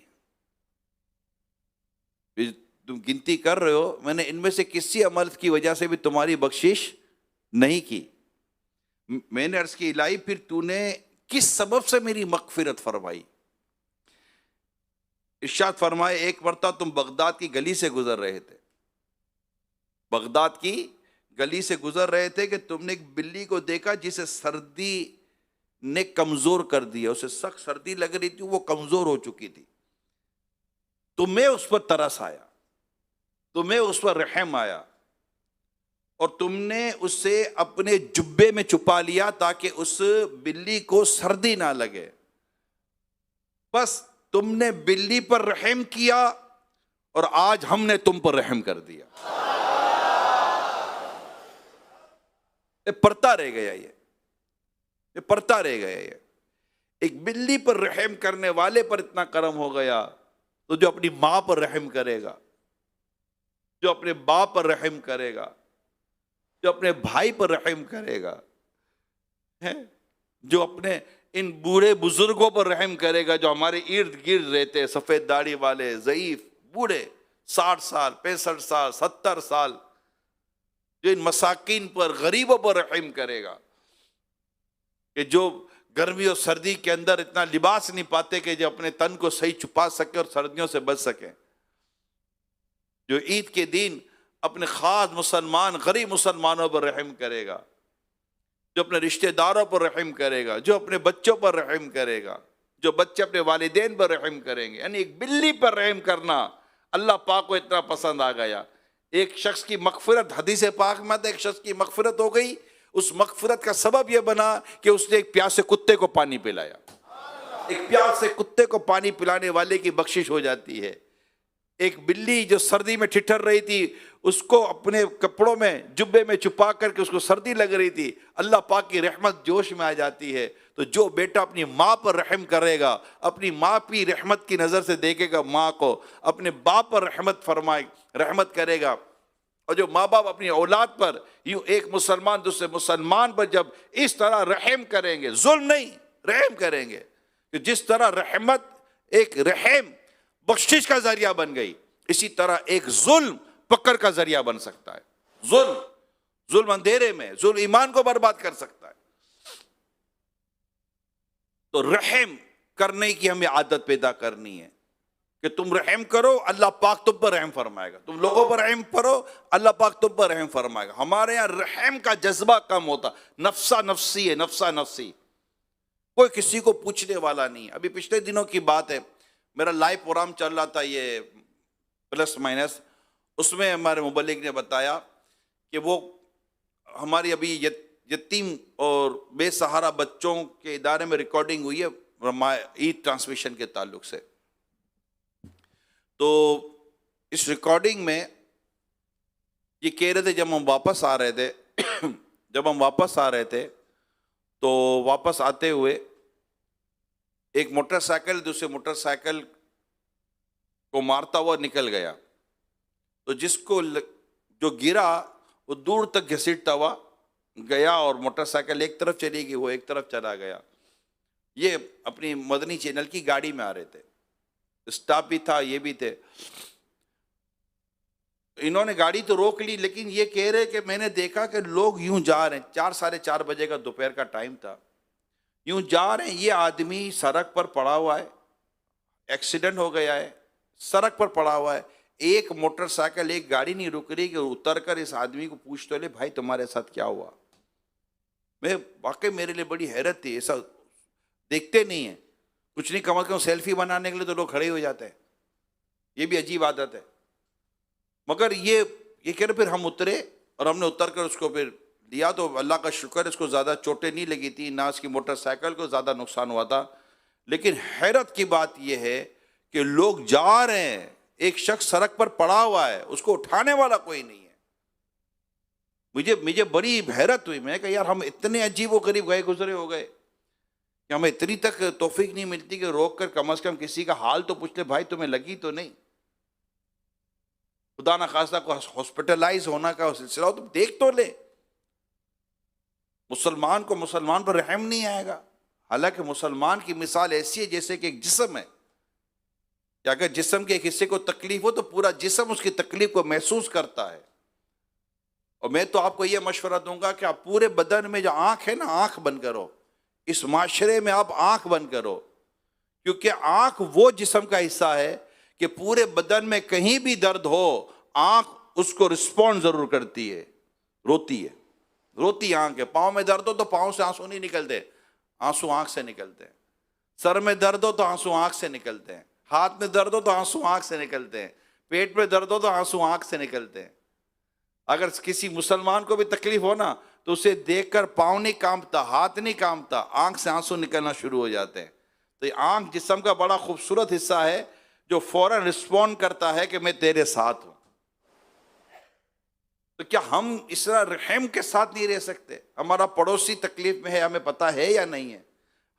تم گنتی کر رہے ہو، میں نے ان میں سے کسی عمل کی وجہ سے بھی تمہاری بخشش نہیں کی۔ میں نے عرض کی، الہی پھر تو نے کس سبب سے میری مغفرت فرمائی؟ ارشاد فرمائے، ایک مرتبہ تم بغداد کی گلی سے گزر رہے تھے، بغداد کی گلی سے گزر رہے تھے کہ تم نے ایک بلی کو دیکھا جسے سردی نے کمزور کر دیا، اسے سخت سردی لگ رہی تھی، وہ کمزور ہو چکی تھی۔ تمہیں اس پر ترس آیا، تمہیں اس پر رحم آیا، اور تم نے اسے اپنے جبے میں چھپا لیا تاکہ اس بلی کو سردی نہ لگے۔ بس تم نے بلی پر رحم کیا، اور آج ہم نے تم پر رحم کر دیا۔ یہ پڑھتا رہ گیا، یہ پڑھتا رہ گیا۔ یہ ایک بلی پر رحم کرنے والے پر اتنا کرم ہو گیا، تو جو اپنی ماں پر رحم کرے گا، جو اپنے باپ پر رحم کرے گا، جو اپنے بھائی پر رحم کرے گا، جو اپنے ان بوڑھے بزرگوں پر رحم کرے گا جو ہمارے ارد گرد رہتے، سفید داڑھی والے، ضعیف بوڑھے، 60 سال 65 سال 70 سال، جو ان مساکین پر، غریبوں پر رحم کرے گا، کہ جو گرمی اور سردی کے اندر اتنا لباس نہیں پاتے کہ جو اپنے تن کو صحیح چھپا سکے اور سردیوں سے بچ سکے، جو عید کے دن اپنے خاص مسلمان غریب مسلمانوں پر رحم کرے گا، جو اپنے رشتہ داروں پر رحم کرے گا، جو اپنے بچوں پر رحم کرے گا، جو بچے اپنے والدین پر رحم کریں گے۔ یعنی ایک بلی پر رحم کرنا اللہ پاک کو اتنا پسند آ گیا۔ ایک شخص کی مغفرت، حدیث پاک میں ایک شخص کی مغفرت ہو گئی، اس مغفرت کا سبب یہ بنا کہ اس نے ایک پیاسے کتے کو پانی پلایا۔ ایک پیاسے کتے کو پانی پلانے والے کی بخشش ہو جاتی ہے۔ ایک بلی جو سردی میں ٹھٹر رہی تھی، اس کو اپنے کپڑوں میں جبے میں چھپا کر کے اس کو سردی لگ رہی تھی، اللہ پاک کی رحمت جوش میں آ جاتی ہے، تو جو بیٹا اپنی ماں پر رحم کرے گا، اپنی ماں کی رحمت کی نظر سے دیکھے گا ماں کو، اپنے باپ پر رحمت کرے گا، اور جو ماں باپ اپنی اولاد پر، یوں ایک مسلمان دوسرے مسلمان پر جب اس طرح رحم کریں گے، ظلم نہیں، رحم کریں گے، کہ جس طرح رحمت ایک رحم بخشش کا ذریعہ بن گئی، اسی طرح ایک ظلم پکڑ کا ذریعہ بن سکتا ہے۔ ظلم اندھیرے میں، ظلم ایمان کو برباد کر سکتا ہے۔ تو رحم کرنے کی ہمیں عادت پیدا کرنی ہے کہ تم رحم کرو، اللہ پاک تم پر رحم فرمائے گا، تم لوگوں پر رحم کرو، اللہ پاک تم پر رحم فرمائے گا۔ ہمارے یہاں رحم کا جذبہ کم ہوتا، نفسا نفسی ہے، نفسا نفسی، کوئی کسی کو پوچھنے والا نہیں۔ ابھی پچھلے دنوں کی بات ہے، میرا لائیو پروگرام چل رہا تھا یہ پلس مائنس، اس میں ہمارے مبلغ نے بتایا کہ وہ ہماری ابھی یتیم اور بے سہارا بچوں کے ادارے میں ریکارڈنگ ہوئی ہے عید ٹرانسمیشن کے تعلق سے۔ تو اس ریکارڈنگ میں یہ کہہ رہے تھے جب ہم واپس آ رہے تھے تو واپس آتے ہوئے ایک موٹر سائیکل دوسرے موٹر سائیکل کو مارتا ہوا نکل گیا، تو جس کو جو گرا وہ دور تک گھسیٹتا ہوا گیا اور موٹر سائیکل ایک طرف چلی گئی، وہ ایک طرف چلا گیا۔ یہ اپنی مدنی چینل کی گاڑی میں آ رہے تھے، اسٹاف بھی تھا، یہ بھی تھے۔ انہوں نے گاڑی تو روک لی، لیکن یہ کہہ رہے کہ میں نے دیکھا کہ لوگ یوں جا رہے ہیں، 4 بجے کا دوپہر کا ٹائم تھا، یوں جا رہے ہیں، یہ آدمی سڑک پر پڑا ہوا ہے، ایکسیڈنٹ ہو گیا ہے، سڑک پر پڑا ہوا ہے، ایک موٹر سائیکل ایک گاڑی نہیں رک رہی کہ اتر کر اس آدمی کو پوچھ تو لے بھائی تمہارے ساتھ کیا ہوا۔ میں واقعی میرے لیے بڑی حیرت تھی، ایسا دیکھتے نہیں ہیں، کچھ نہیں، کم از کم سیلفی بنانے کے لیے تو لوگ کھڑے ہو جاتے ہیں، یہ بھی عجیب عادت ہے۔ مگر یہ کہہ رہے پھر ہم اترے اور ہم نے اتر کر اس کو پھر لیا، تو اللہ کا شکر اس کو زیادہ چوٹیں نہیں لگی تھی، نہ اس کی موٹر سائیکل کو زیادہ نقصان ہوا تھا۔ لیکن حیرت کی بات یہ ہے کہ لوگ جا رہے ہیں، ایک شخص سڑک پر پڑا ہوا ہے، اس کو اٹھانے والا کوئی نہیں ہے۔ مجھے بڑی حیرت ہوئی، میں کہ یار ہم اتنے عجیب و غریب گزرے ہو گئے کہ ہمیں اتنی تک توفیق نہیں ملتی کہ روک کر کم از کم کسی کا حال تو پوچھ لے، بھائی تمہیں لگی تو نہیں، خدا نہ خواستہ کو ہاسپٹلائز ہونا کا سلسلہ ہو تو دیکھ تو لے۔ مسلمان کو مسلمان پر رحم نہیں آئے گا، حالانکہ مسلمان کی مثال ایسی ہے جیسے کہ ایک جسم ہے کہ اگر جسم کے ایک حصے کو تکلیف ہو تو پورا جسم اس کی تکلیف کو محسوس کرتا ہے۔ اور میں تو آپ کو یہ مشورہ دوں گا کہ آپ پورے بدن میں جو آنکھ ہے نا، آنکھ بند کرو، اس معاشرے میں آپ آنکھ بند کرو، کیونکہ آنکھ وہ جسم کا حصہ ہے کہ پورے بدن میں کہیں بھی درد ہو آنکھ اس کو رسپونڈ ضرور کرتی ہے، روتی آنکھ ہے۔ پاؤں میں درد ہو تو پاؤں سے آنسو نہیں نکلتے، آنسو آنکھ سے نکلتے ہیں۔ سر میں درد ہو تو آنسو آنکھ سے نکلتے ہیں، ہاتھ میں درد ہو تو آنسو آنکھ سے نکلتے ہیں، پیٹ میں درد ہو تو آنسو آنکھ سے نکلتے ہیں۔ اگر کسی مسلمان کو بھی تکلیف ہو نا تو اسے دیکھ کر پاؤں نہیں کانپتا، ہاتھ نہیں کانپتا، آنکھ سے آنسو نکلنا شروع ہو جاتے ہیں۔ تو یہ آنکھ جسم کا بڑا خوبصورت حصہ ہے جو فوراً رسپونڈ کرتا ہے کہ میں تیرے ساتھ ہوں۔ تو کیا ہم اس طرح رحم کے ساتھ نہیں رہ سکتے؟ ہمارا پڑوسی تکلیف میں ہے، ہمیں پتہ ہے یا نہیں ہے؟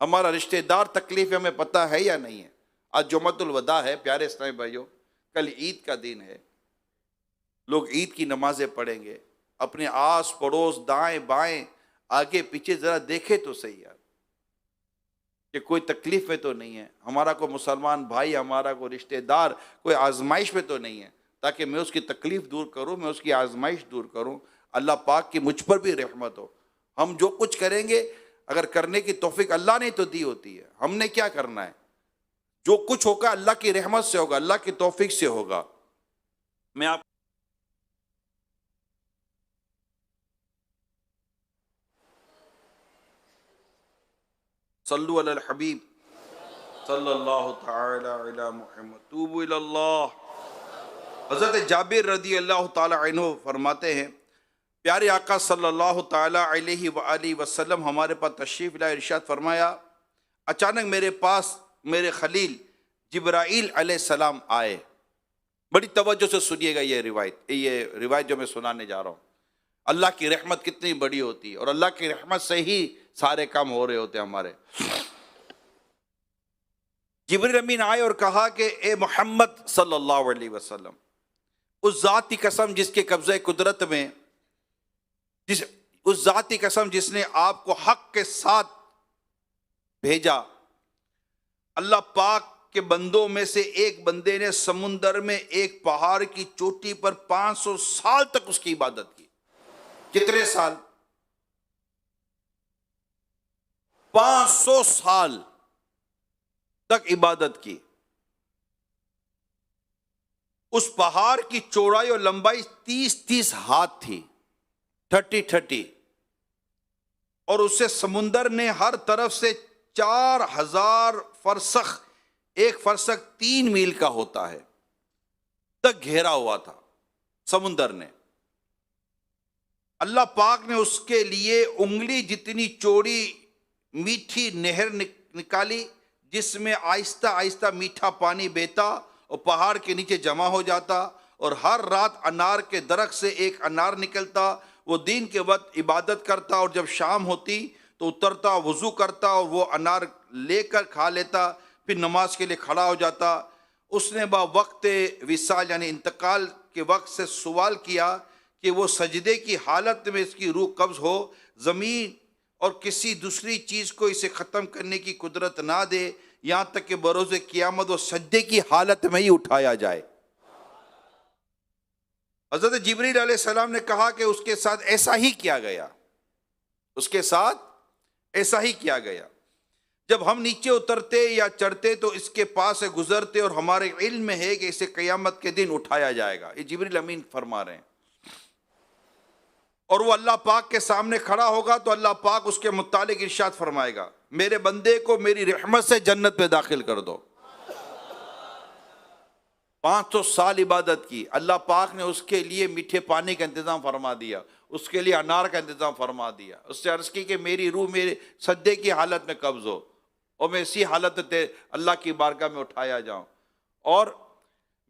ہمارا رشتہ دار تکلیف ہے، ہمیں پتہ ہے یا نہیں ہے؟ آج جمعۃ الوداع ہے پیارے اسلامی بھائیوں، کل عید کا دن ہے، لوگ عید کی نمازیں پڑھیں گے، اپنے آس پڑوس دائیں بائیں آگے پیچھے ذرا دیکھے تو صحیح یار کہ کوئی تکلیف میں تو نہیں ہے، ہمارا کوئی مسلمان بھائی، ہمارا کوئی رشتہ دار کوئی آزمائش میں تو نہیں ہے، تاکہ میں اس کی تکلیف دور کروں، میں اس کی آزمائش دور کروں، اللہ پاک کی مجھ پر بھی رحمت ہو۔ ہم جو کچھ کریں گے اگر کرنے کی توفیق اللہ نے تو دی ہوتی ہے، ہم نے کیا کرنا ہے؟ جو کچھ ہوگا اللہ کی رحمت سے ہوگا، اللہ کی توفیق سے ہوگا۔ میں آپ صلو علی الحبیب صلی اللہ تعالی علی محمد، توبوا الی اللہ۔ حضرت جابر رضی اللہ تعالی عنہ فرماتے ہیں پیارے آقا صلی اللہ تعالی علیہ وآلہ وسلم ہمارے پاس تشریف لائے، ارشاد فرمایا اچانک میرے پاس میرے خلیل جبرائیل علیہ السلام آئے۔ بڑی توجہ سے سنیے گا یہ روایت جو میں سنانے جا رہا ہوں۔ اللہ کی رحمت کتنی بڑی ہوتی ہے، اور اللہ کی رحمت سے ہی سارے کام ہو رہے ہوتے ہیں ہمارے۔ جبریل امین آئے اور کہا کہ اے محمد صلی اللہ علیہ وسلم، اس ذات کی قسم جس کے قبضہ قدرت میں، اس ذات کی قسم جس نے آپ کو حق کے ساتھ بھیجا، اللہ پاک کے بندوں میں سے ایک بندے نے سمندر میں ایک پہاڑ کی چوٹی پر 500 سال تک اس کی عبادت کی۔ کتنے سال؟ 500 سال تک عبادت کی۔ اس پہاڑ کی چوڑائی اور لمبائی 30 ہاتھ تھی، 30 اور اسے سمندر نے ہر طرف سے 4000 فرسخ، ایک فرسخ 3 میل کا ہوتا ہے، تک گھیرا ہوا تھا سمندر نے۔ اللہ پاک نے اس کے لیے انگلی جتنی چوڑی میٹھی نہر نکالی، جس میں آہستہ آہستہ میٹھا پانی بہتا اور پہاڑ کے نیچے جمع ہو جاتا، اور ہر رات انار کے درخت سے ایک انار نکلتا۔ وہ دن کے وقت عبادت کرتا، اور جب شام ہوتی تو اترتا، وضو کرتا اور وہ انار لے کر کھا لیتا، پھر نماز کے لیے کھڑا ہو جاتا۔ اس نے با وقت وصال یعنی انتقال کے وقت سے سوال کیا کہ وہ سجدے کی حالت میں اس کی روح قبض ہو، زمین اور کسی دوسری چیز کو اسے ختم کرنے کی قدرت نہ دے، یہاں تک کہ بروز قیامت وہ سجدے کی حالت میں ہی اٹھایا جائے۔ حضرت جبریل علیہ السلام نے کہا کہ اس کے ساتھ ایسا ہی کیا گیا، اس کے ساتھ ایسا ہی کیا گیا۔ جب ہم نیچے اترتے یا چڑھتے تو اس کے پاس سے گزرتے، اور ہمارے علم میں ہے کہ اسے قیامت کے دن اٹھایا جائے گا۔ یہ جبریل امین فرما رہے ہیں۔ اور وہ اللہ پاک کے سامنے کھڑا ہوگا تو اللہ پاک اس کے متعلق ارشاد فرمائے گا، میرے بندے کو میری رحمت سے جنت میں داخل کر دو۔ 500 سال عبادت کی، اللہ پاک نے اس کے لیے میٹھے پانی کا انتظام فرما دیا، اس کے لیے انار کا انتظام فرما دیا۔ اس سے عرض کی کہ میری روح میرے سجدے کی حالت میں قبض ہو، اور میں اسی حالت میں اللہ کی بارگاہ میں اٹھایا جاؤں، اور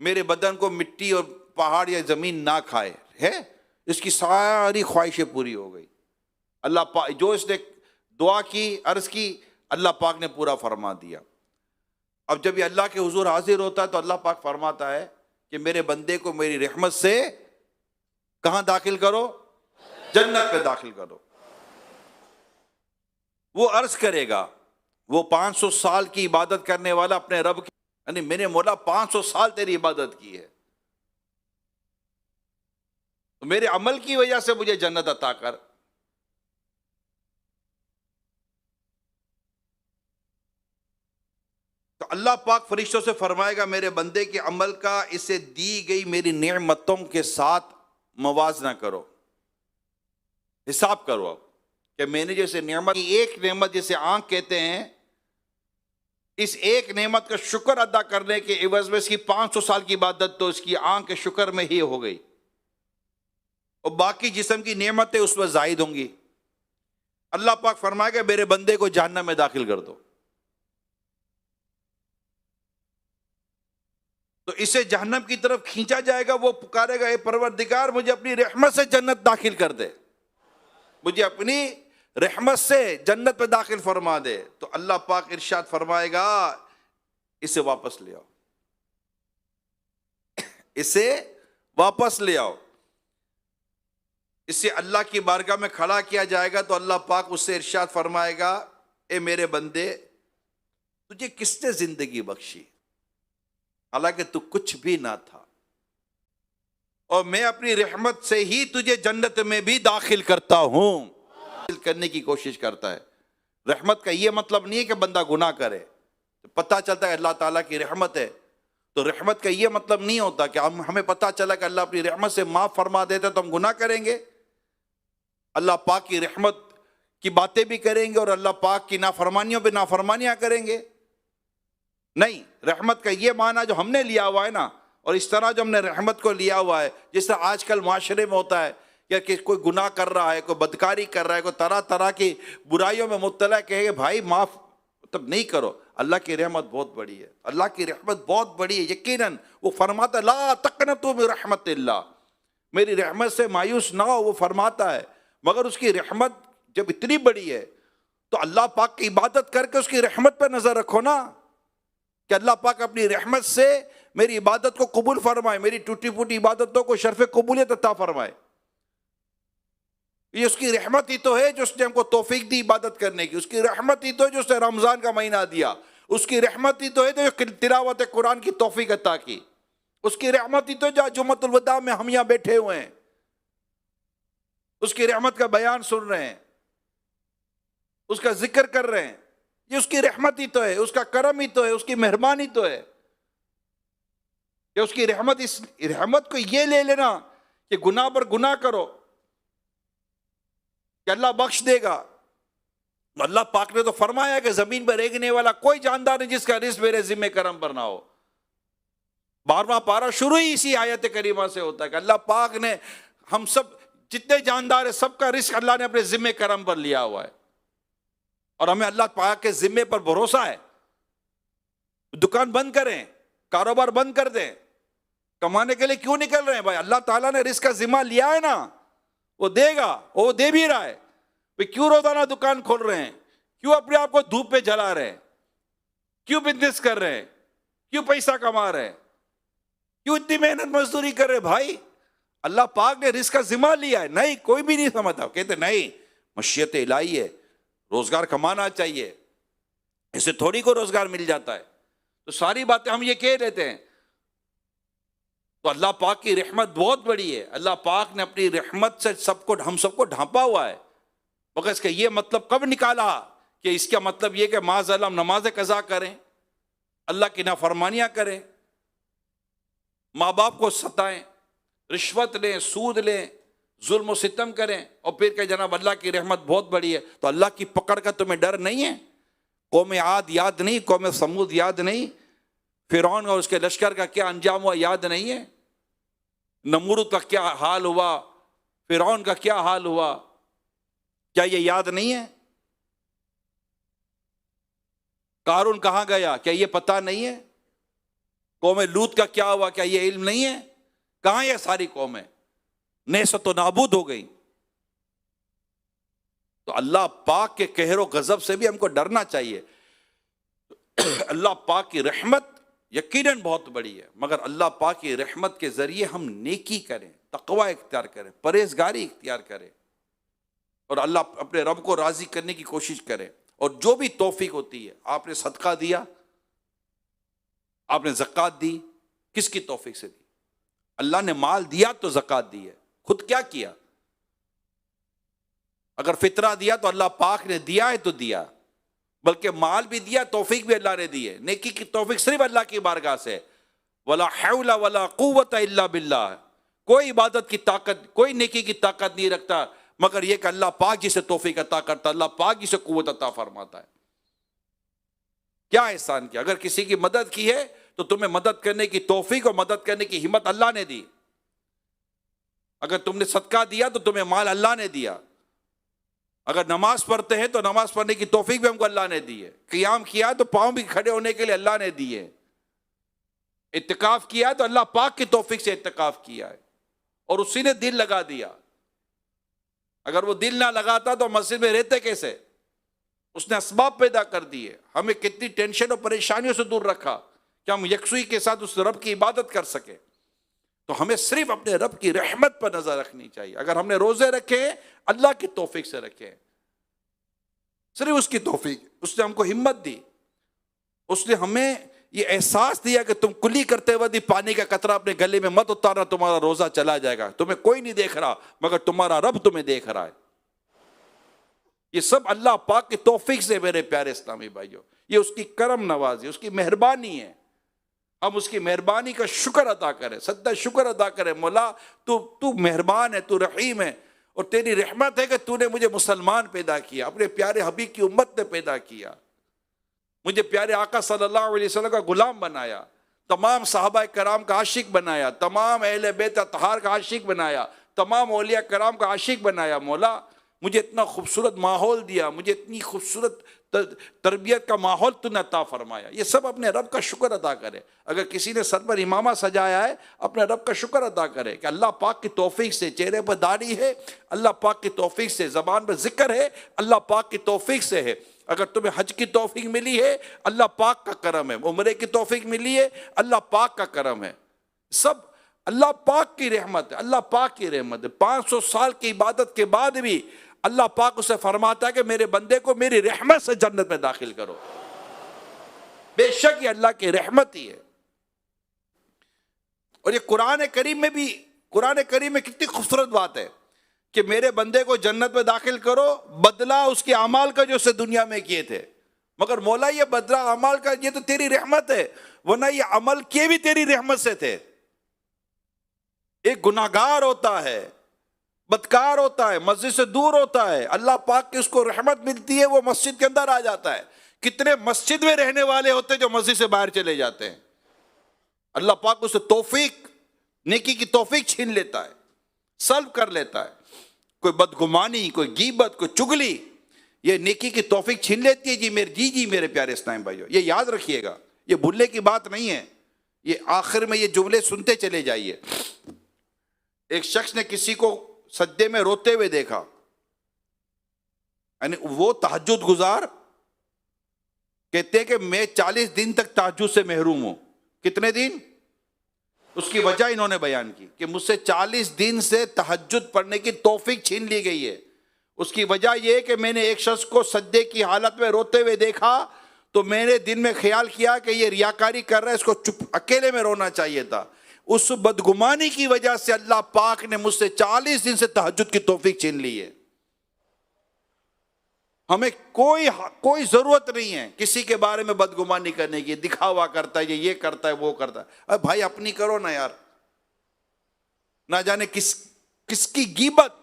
میرے بدن کو مٹی اور پہاڑ یا زمین نہ کھائے ہے۔ اس کی ساری خواہشیں پوری ہو گئی۔ اللہ پاک جو اس نے دعا کی، عرض کی، اللہ پاک نے پورا فرما دیا۔ اب جب یہ اللہ کے حضور حاضر ہوتا ہے تو اللہ پاک فرماتا ہے کہ میرے بندے کو میری رحمت سے کہاں داخل کرو؟ جنت میں داخل کرو۔ وہ عرض کرے گا، وہ 500 سال کی عبادت کرنے والا اپنے رب کی، یعنی میرے مولا 500 سال تیری عبادت کی ہے، تو میرے عمل کی وجہ سے مجھے جنت عطا کر۔ تو اللہ پاک فرشتوں سے فرمائے گا، میرے بندے کے عمل کا اسے دی گئی میری نعمتوں کے ساتھ موازنہ کرو، حساب کرو اب کہ میں نے جیسے نعمت کی، ایک نعمت جیسے آنکھ کہتے ہیں، اس ایک نعمت کا شکر ادا کرنے کے عوض میں اس کی 500 سال کی عبادت تو اس کی آنکھ کے شکر میں ہی ہو گئی، اور باقی جسم کی نعمتیں اس پر زائد ہوں گی۔ اللہ پاک فرمائے گا میرے بندے کو جہنم میں داخل کر دو، تو اسے جہنم کی طرف کھینچا جائے گا۔ وہ پکارے گا، اے پروردگار مجھے اپنی رحمت سے جنت داخل کر دے، مجھے اپنی رحمت سے جنت پہ داخل فرما دے۔ تو اللہ پاک ارشاد فرمائے گا، اسے واپس لے آؤ، اسے واپس لے آؤ۔ اسے اللہ کی بارگاہ میں کھڑا کیا جائے گا تو اللہ پاک اس سے ارشاد فرمائے گا، اے میرے بندے، تجھے کس نے زندگی بخشی حالانکہ تو کچھ بھی نہ تھا، اور میں اپنی رحمت سے ہی تجھے جنت میں بھی داخل کرتا ہوں۔ کرنے کی کوشش کرتا ہے۔ رحمت کا یہ مطلب نہیں ہے کہ بندہ گناہ کرے، پتہ چلتا ہے اللہ تعالیٰ کی رحمت ہے، تو رحمت کا یہ مطلب نہیں ہوتا کہ ہمیں پتہ چلا کہ اللہ اپنی رحمت سے معاف فرما دیتا تو ہم گناہ کریں گے، اللہ پاک کی رحمت کی باتیں بھی کریں گے اور اللہ پاک کی نافرمانیوں پہ نافرمانیاں کریں گے۔ نہیں، رحمت کا یہ معنی جو ہم نے لیا ہوا ہے نا، اور اس طرح جو ہم نے رحمت کو لیا ہوا ہے، جس طرح آج کل معاشرے میں ہوتا ہے کہ کوئی گناہ کر رہا ہے، کوئی بدکاری کر رہا ہے، کوئی طرح طرح کی برائیوں میں مبتلا، کہے کہ بھائی معاف تب نہیں کرو۔ اللہ کی رحمت بہت بڑی ہے، اللہ کی رحمت بہت بڑی ہے۔ یقیناً وہ فرماتا لا تقنطوا من رحمت اللہ، میری رحمت سے مایوس نہ ہو، وہ فرماتا ہے. مگر اس کی رحمت جب اتنی بڑی ہے تو اللہ پاک کی عبادت کر کے اس کی رحمت پہ نظر رکھو نا، کہ اللہ پاک اپنی رحمت سے میری عبادت کو قبول فرمائے، میری ٹوٹی پھوٹی عبادتوں کو شرف قبولیت عطا فرمائے. یہ اس کی رحمت ہی تو ہے جو اس نے ہم کو توفیق دی عبادت کرنے کی، اس کی رحمت ہی تو ہے جو اس نے رمضان کا مہینہ دیا، اس کی رحمت ہی تو ہے جو تلاوت قرآن کی توفیق عطا کی، اس کی رحمت ہی تو جو جمعۃ الوداع میں ہم یہاں بیٹھے ہوئے ہیں اس کی رحمت کا بیان سن رہے ہیں، اس کا ذکر کر رہے ہیں. یہ اس کی رحمت ہی تو ہے، اس کا کرم ہی تو ہے، اس کی مہربانی تو ہے. کہ اس کی رحمت، اس رحمت کو یہ لے لینا کہ گناہ پر گناہ کرو کہ اللہ بخش دے گا. اللہ پاک نے تو فرمایا کہ زمین پر رینگنے والا کوئی جاندار نہیں جس کا رزق میرے ذمہ کرم پر نہ ہو. 12واں پارہ شروع ہی اسی آیت کریمہ سے ہوتا ہے کہ اللہ پاک نے ہم سب جتنے جاندار ہیں سب کا رزق اللہ نے اپنے ذمہ کرم پر لیا ہوا ہے، اور ہمیں اللہ پاک کے ذمے پر بھروسہ ہے. دکان بند کریں، کاروبار بند کر دیں، کمانے کے لیے کیوں نکل رہے ہیں بھائی؟ اللہ تعالیٰ نے رزق کا ذمہ لیا ہے نا، وہ دے گا، وہ دے بھی رہا ہے. کیوں روزانہ دکان کھول رہے ہیں؟ کیوں اپنے آپ کو دھوپ پہ جلا رہے ہیں؟ کیوں بزنس کر رہے ہیں؟ کیوں پیسہ کما رہے ہیں؟ کیوں اتنی محنت مزدوری کر رہے بھائی؟ اللہ پاک نے رزق کا ذمہ لیا ہے. نہیں، کوئی بھی نہیں سمجھتا، کہتے نہیں مشیت الہی ہے، روزگار کمانا چاہیے، اسے تھوڑی کو روزگار مل جاتا ہے. تو ساری باتیں ہم یہ کہہ لیتے ہیں. تو اللہ پاک کی رحمت بہت بڑی ہے. اللہ پاک نے اپنی رحمت سے ہم سب کو ڈھانپا ہوا ہے. مگر اس کا یہ مطلب کب نکالا کہ اس کا مطلب یہ کہ معاذ اللہ نماز قضا کریں، اللہ کی نافرمانیاں کریں، ماں باپ کو ستائیں، رشوت لیں، سود لیں، ظلم و ستم کریں، اور پھر کہ جناب اللہ کی رحمت بہت بڑی ہے. تو اللہ کی پکڑ کا تمہیں ڈر نہیں ہے؟ قوم عاد یاد نہیں؟ قوم سمود یاد نہیں؟ فرعون اور اس کے لشکر کا کیا انجام ہوا یاد نہیں ہے؟ نمرود کا کیا حال ہوا؟ فرعون کا کیا حال ہوا؟ کیا یہ یاد نہیں ہے؟ قارون کہاں گیا؟ کیا یہ پتہ نہیں ہے؟ قوم لوط کا کیا ہوا؟ کیا یہ علم نہیں ہے؟ کہاں یہ ساری قومیں نیست و نابود ہو گئی؟ تو اللہ پاک کے قہر و غضب سے بھی ہم کو ڈرنا چاہیے. اللہ پاک کی رحمت یقیناً بہت بڑی ہے، مگر اللہ پاک کی رحمت کے ذریعے ہم نیکی کریں، تقوی اختیار کریں، پرہیزگاری اختیار کریں، اور اللہ اپنے رب کو راضی کرنے کی کوشش کریں. اور جو بھی توفیق ہوتی ہے، آپ نے صدقہ دیا، آپ نے زکوٰۃ دی، کس کی توفیق سے دی؟ اللہ نے مال دیا تو زکوٰۃ دی ہے. خود کیا کیا؟ اگر فطرہ دیا تو اللہ پاک نے دیا ہے تو دیا، بلکہ مال بھی دیا، توفیق بھی اللہ نے دی ہے. نیکی کی توفیق صرف اللہ کی بارگاہ سے. ولا حول ولا قوت الا باللہ. کوئی عبادت کی طاقت، کوئی نیکی کی طاقت نہیں رکھتا مگر یہ کہ اللہ پاک جسے توفیق عطا کرتا، اللہ پاک جسے قوت عطا فرماتا ہے. کیا احسان کیا؟ اگر کسی کی مدد کی ہے تو تمہیں مدد کرنے کی توفیق اور مدد کرنے کی ہمت اللہ نے دی. اگر تم نے صدقہ دیا تو تمہیں مال اللہ نے دیا. اگر نماز پڑھتے ہیں تو نماز پڑھنے کی توفیق بھی ہم کو اللہ نے دی ہے. قیام کیا تو پاؤں بھی کھڑے ہونے کے لیے اللہ نے دی ہے. اعتکاف کیا تو اللہ پاک کی توفیق سے اعتکاف کیا ہے، اور اسی نے دل لگا دیا. اگر وہ دل نہ لگاتا تو مسجد میں رہتے کیسے؟ اس نے اسباب پیدا کر دیے. ہمیں کتنی ٹینشن اور پریشانیوں سے دور رکھا کہ ہم یکسوئی کے ساتھ اس رب کی عبادت کر سکیں. تو ہمیں صرف اپنے رب کی رحمت پر نظر رکھنی چاہیے. اگر ہم نے روزے رکھے اللہ کی توفیق سے رکھے، صرف اس کی توفیق. اس نے ہم کو ہمت دی، اس نے ہمیں یہ احساس دیا کہ تم کلی کرتے وقت پانی کا قطرہ اپنے گلے میں مت اتارنا، تمہارا روزہ چلا جائے گا. تمہیں کوئی نہیں دیکھ رہا مگر تمہارا رب تمہیں دیکھ رہا ہے. یہ سب اللہ پاک کی توفیق سے میرے پیارے اسلامی بھائیوں. یہ اس کی کرم نوازی، اس کی مہربانی ہے. ہم اس کی مہربانی کا شکر ادا کریں، سدا شکر ادا کریں. مولا تو مہربان ہے، تو رحیم ہے، اور تیری رحمت ہے کہ تو نے مجھے مسلمان پیدا کیا، اپنے پیارے حبیب کی امت نے پیدا کیا، مجھے پیارے آقا صلی اللہ علیہ وسلم کا غلام بنایا، تمام صحابہ کرام کا عاشق بنایا، تمام اہل بیت اطہار کا عاشق بنایا، تمام اولیاء کرام کا عاشق بنایا. مولا مجھے اتنا خوبصورت ماحول دیا، مجھے اتنی خوبصورت تربیت کا ماحول تو نے عطا فرمایا. یہ سب اپنے رب کا شکر ادا کرے. اگر کسی نے سر پر امامہ سجایا ہے اپنے رب کا شکر ادا کرے کہ اللہ پاک کی توفیق سے چہرے پر داڑھی ہے, اللہ پاک کی توفیق سے زبان پر ذکر ہے, اللہ پاک کی توفیق سے ہے. اگر تمہیں حج کی توفیق ملی ہے اللہ پاک کا کرم ہے, عمرے کی توفیق ملی ہے اللہ پاک کا کرم ہے. سب اللہ پاک کی رحمت ہے, اللہ پاک کی رحمت ہے. 500 سال کی عبادت کے بعد بھی اللہ پاک اسے فرماتا ہے کہ میرے بندے کو میری رحمت سے جنت میں داخل کرو. بے شک یہ اللہ کی رحمت ہی ہے. اور یہ قرآن کریم میں کتنی خوبصورت بات ہے کہ میرے بندے کو جنت میں داخل کرو, بدلہ اس کے اعمال کا جو اسے دنیا میں کیے تھے. مگر مولا یہ بدلہ اعمال کا یہ تو تیری رحمت ہے, ورنہ یہ عمل کیے بھی تیری رحمت سے تھے. ایک گناہگار ہوتا ہے, بدکار ہوتا ہے, مسجد سے دور ہوتا ہے, اللہ پاک کی اس کو رحمت ملتی ہے, وہ مسجد کے اندر آ جاتا ہے. کتنے مسجد میں رہنے والے ہوتے ہیں جو مسجد سے باہر چلے جاتے ہیں. اللہ پاک اسے توفیق, نیکی کی توفیق چھین لیتا ہے, سلب کر لیتا ہے. کوئی بدگمانی, کوئی غیبت, کوئی چگلی, یہ نیکی کی توفیق چھین لیتی ہے. جی میرے پیارے اسلام بھائیو, یہ یاد رکھیے گا, یہ بھولنے کی بات نہیں ہے. یہ آخر میں یہ جملے سنتے چلے جائیے. ایک شخص نے کسی کو سجدے میں روتے ہوئے دیکھا, یعنی وہ تہجد گزار, کہتے ہیں کہ میں 40 دن تک تہجد سے محروم ہوں. کتنے دن؟ اس کی وجہ انہوں نے بیان کی کہ مجھ سے 40 دن سے تہجد پڑھنے کی توفیق چھین لی گئی ہے. اس کی وجہ یہ کہ میں نے ایک شخص کو سجدے کی حالت میں روتے ہوئے دیکھا تو میں نے دن میں خیال کیا کہ یہ ریاکاری کر رہا ہے, اس کو چپ اکیلے میں رونا چاہیے تھا. اس بدگمانی کی وجہ سے اللہ پاک نے مجھ سے 40 دن سے تہجد کی توفیق چھین لی ہے. ہمیں کوئی ضرورت نہیں ہے کسی کے بارے میں بدگمانی کرنے کی. دکھاوا کرتا ہے, یہ کرتا ہے, وہ کرتا ہے. ارے بھائی اپنی کرو نا یار. نہ جانے کس کی غیبت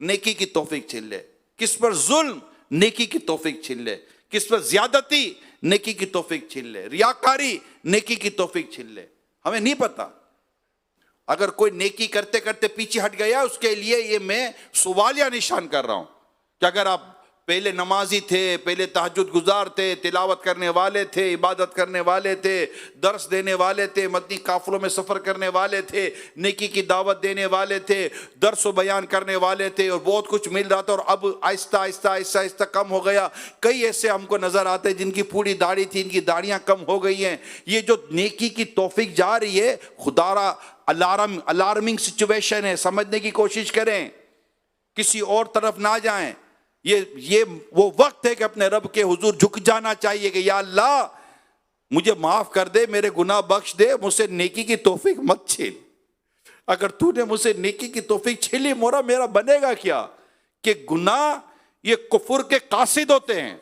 نیکی کی توفیق چھین لے, کس پر ظلم نیکی کی توفیق چھین لے, کس پر زیادتی نیکی کی توفیق چھین لے, ریاکاری نیکی کی توفیق چھین لے. ہمیں نہیں پتا. اگر کوئی نیکی کرتے کرتے پیچھے ہٹ گیا, اس کے لیے یہ میں سوالیہ نشان کر رہا ہوں کہ اگر آپ پہلے نمازی تھے, پہلے تہجد گزار تھے, تلاوت کرنے والے تھے, عبادت کرنے والے تھے, درس دینے والے تھے, مدنی قافلوں میں سفر کرنے والے تھے, نیکی کی دعوت دینے والے تھے, درس و بیان کرنے والے تھے, اور بہت کچھ مل رہا تھا, اور اب آہستہ آہستہ کم ہو گیا. کئی ایسے ہم کو نظر آتے جن کی پوری داڑھی تھی, ان کی داڑیاں کم ہو گئی ہیں. یہ جو نیکی کی توفیق جا رہی ہے, خدا را الارمنگ سچویشن ہے. سمجھنے کی کوشش کریں, کسی اور طرف نہ جائیں. یہ وہ وقت ہے کہ اپنے رب کے حضور جھک جانا چاہیے کہ یا اللہ مجھے معاف کر دے, میرے گناہ بخش دے, مجھ سے نیکی کی توفیق مت چھین. اگر تو نے مجھ سے نیکی کی توفیق چھینی, میرا بنے گا کیا؟ کہ گناہ یہ کفر کے قاصد ہوتے ہیں.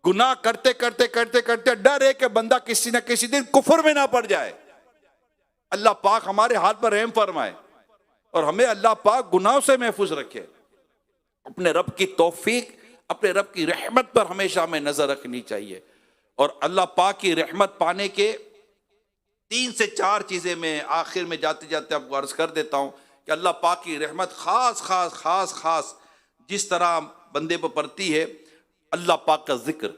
گناہ کرتے کرتے ڈر ہے کہ بندہ کسی نہ کسی دن کفر میں نہ پڑ جائے. اللہ پاک ہمارے ہاتھ پر رحم فرمائے اور ہمیں اللہ پاک گناہوں سے محفوظ رکھے. اپنے رب کی توفیق, اپنے رب کی رحمت پر ہمیشہ ہمیں نظر رکھنی چاہیے. اور اللہ پاک کی رحمت پانے کے 3 سے 4 چیزیں میں آخر میں جاتے جاتے آپ کو عرض کر دیتا ہوں کہ اللہ پاک کی رحمت خاص جس طرح بندے پر پڑتی ہے. اللہ پاک کا ذکر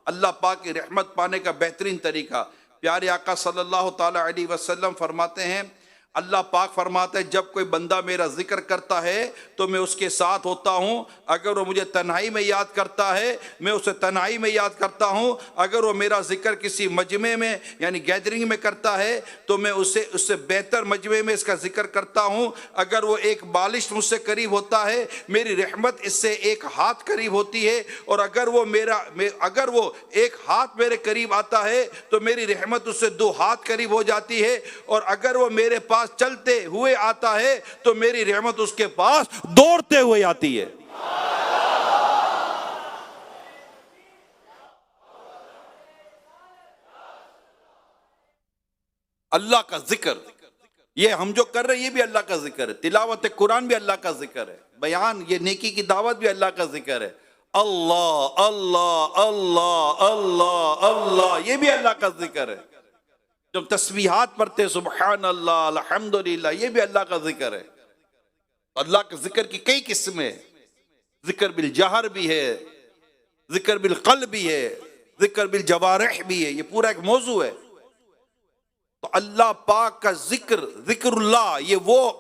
اللہ پاک کی رحمت پانے کا بہترین طریقہ. پیارے آقا صلی اللہ تعالی علیہ وسلم فرماتے ہیں, اللہ پاک فرماتا ہے جب کوئی بندہ میرا ذکر کرتا ہے تو میں اس کے ساتھ ہوتا ہوں. اگر وہ مجھے تنہائی میں یاد کرتا ہے میں اسے تنہائی میں یاد کرتا ہوں. اگر وہ میرا ذکر کسی مجمع میں یعنی گیدرنگ میں کرتا ہے تو میں اس سے بہتر مجمع میں اس کا ذکر کرتا ہوں. اگر وہ ایک بالش مجھ سے قریب ہوتا ہے میری رحمت اس سے 1 ہاتھ قریب ہوتی ہے. اور اگر وہ 1 ہاتھ میرے قریب آتا ہے تو میری رحمت اس سے 2 ہاتھ قریب ہو جاتی ہے. اور اگر وہ میرے پاس چلتے ہوئے آتا ہے تو میری رحمت اس کے پاس دوڑتے ہوئے آتی ہے. اللہ کا ذکر یہ ہم جو کر رہے ہیں یہ بھی اللہ کا ذکر ہے. تلاوت قرآن بھی اللہ کا ذکر ہے. بیان یہ نیکی کی دعوت بھی اللہ کا ذکر ہے. اللہ اللہ اللہ اللہ اللہ یہ بھی اللہ کا ذکر ہے. جب تسبیحات پڑھتے سبحان اللہ الحمدللہ یہ بھی اللہ کا ذکر ہے. اللہ کے ذکر کی کئی قسمیں. ذکر بالجہر بھی ہے، ذکر بالقلب بھی ہے، ذکر بالجوارح بھی ہے، یہ پورا ایک موضوع ہے۔ تو اللہ پاک کا ذکر، ذکر اللہ، یہ وہ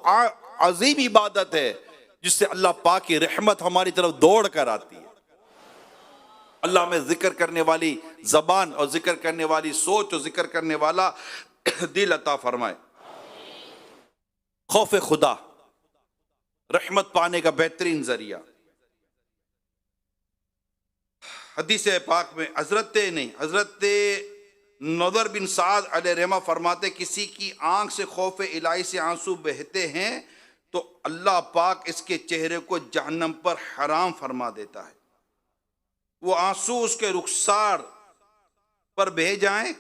عظیم عبادت ہے جس سے اللہ پاک کی رحمت ہماری طرف دوڑ کر آتی ہے۔ اللہ ہمیں ذکر کرنے والی زبان اور ذکر کرنے والی سوچ اور ذکر کرنے والا دل عطا فرمائے۔ خوف خدا رحمت پانے کا بہترین ذریعہ۔ حدیث پاک میں حضرت نضر بن سعد علیہ رحمہ فرماتے کسی کی آنکھ سے خوف الہی سے آنسو بہتے ہیں تو اللہ پاک اس کے چہرے کو جہنم پر حرام فرما دیتا ہے۔ وہ آنسو اس کے رخسار پر بہہ جائیں،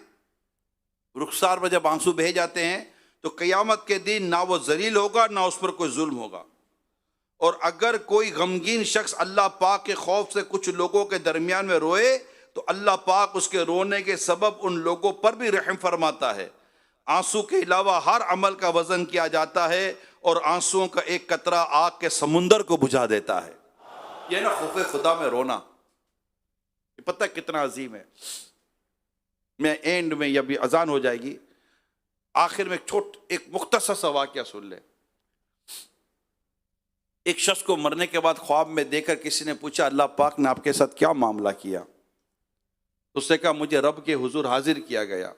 رخسار پر جب آنسو بہہ جاتے ہیں تو قیامت کے دن نہ وہ ذلیل ہوگا نہ اس پر کوئی ظلم ہوگا۔ اور اگر کوئی غمگین شخص اللہ پاک کے خوف سے کچھ لوگوں کے درمیان میں روئے تو اللہ پاک اس کے رونے کے سبب ان لوگوں پر بھی رحم فرماتا ہے۔ آنسو کے علاوہ ہر عمل کا وزن کیا جاتا ہے اور آنسوؤں کا ایک قطرہ آگ کے سمندر کو بجھا دیتا ہے۔ یہ نا خوف خدا میں رونا، یہ پتہ کتنا عظیم ہے۔ میں اینڈ میں یا بھی اذان ہو جائے گی، آخر میں ایک مختصر سا واقعہ سن لیں۔ ایک شخص کو مرنے کے بعد خواب میں دیکھ کر کسی نے پوچھا اللہ پاک نے آپ کے ساتھ کیا معاملہ کیا؟ اس نے کہا مجھے رب کے حضور حاضر کیا گیا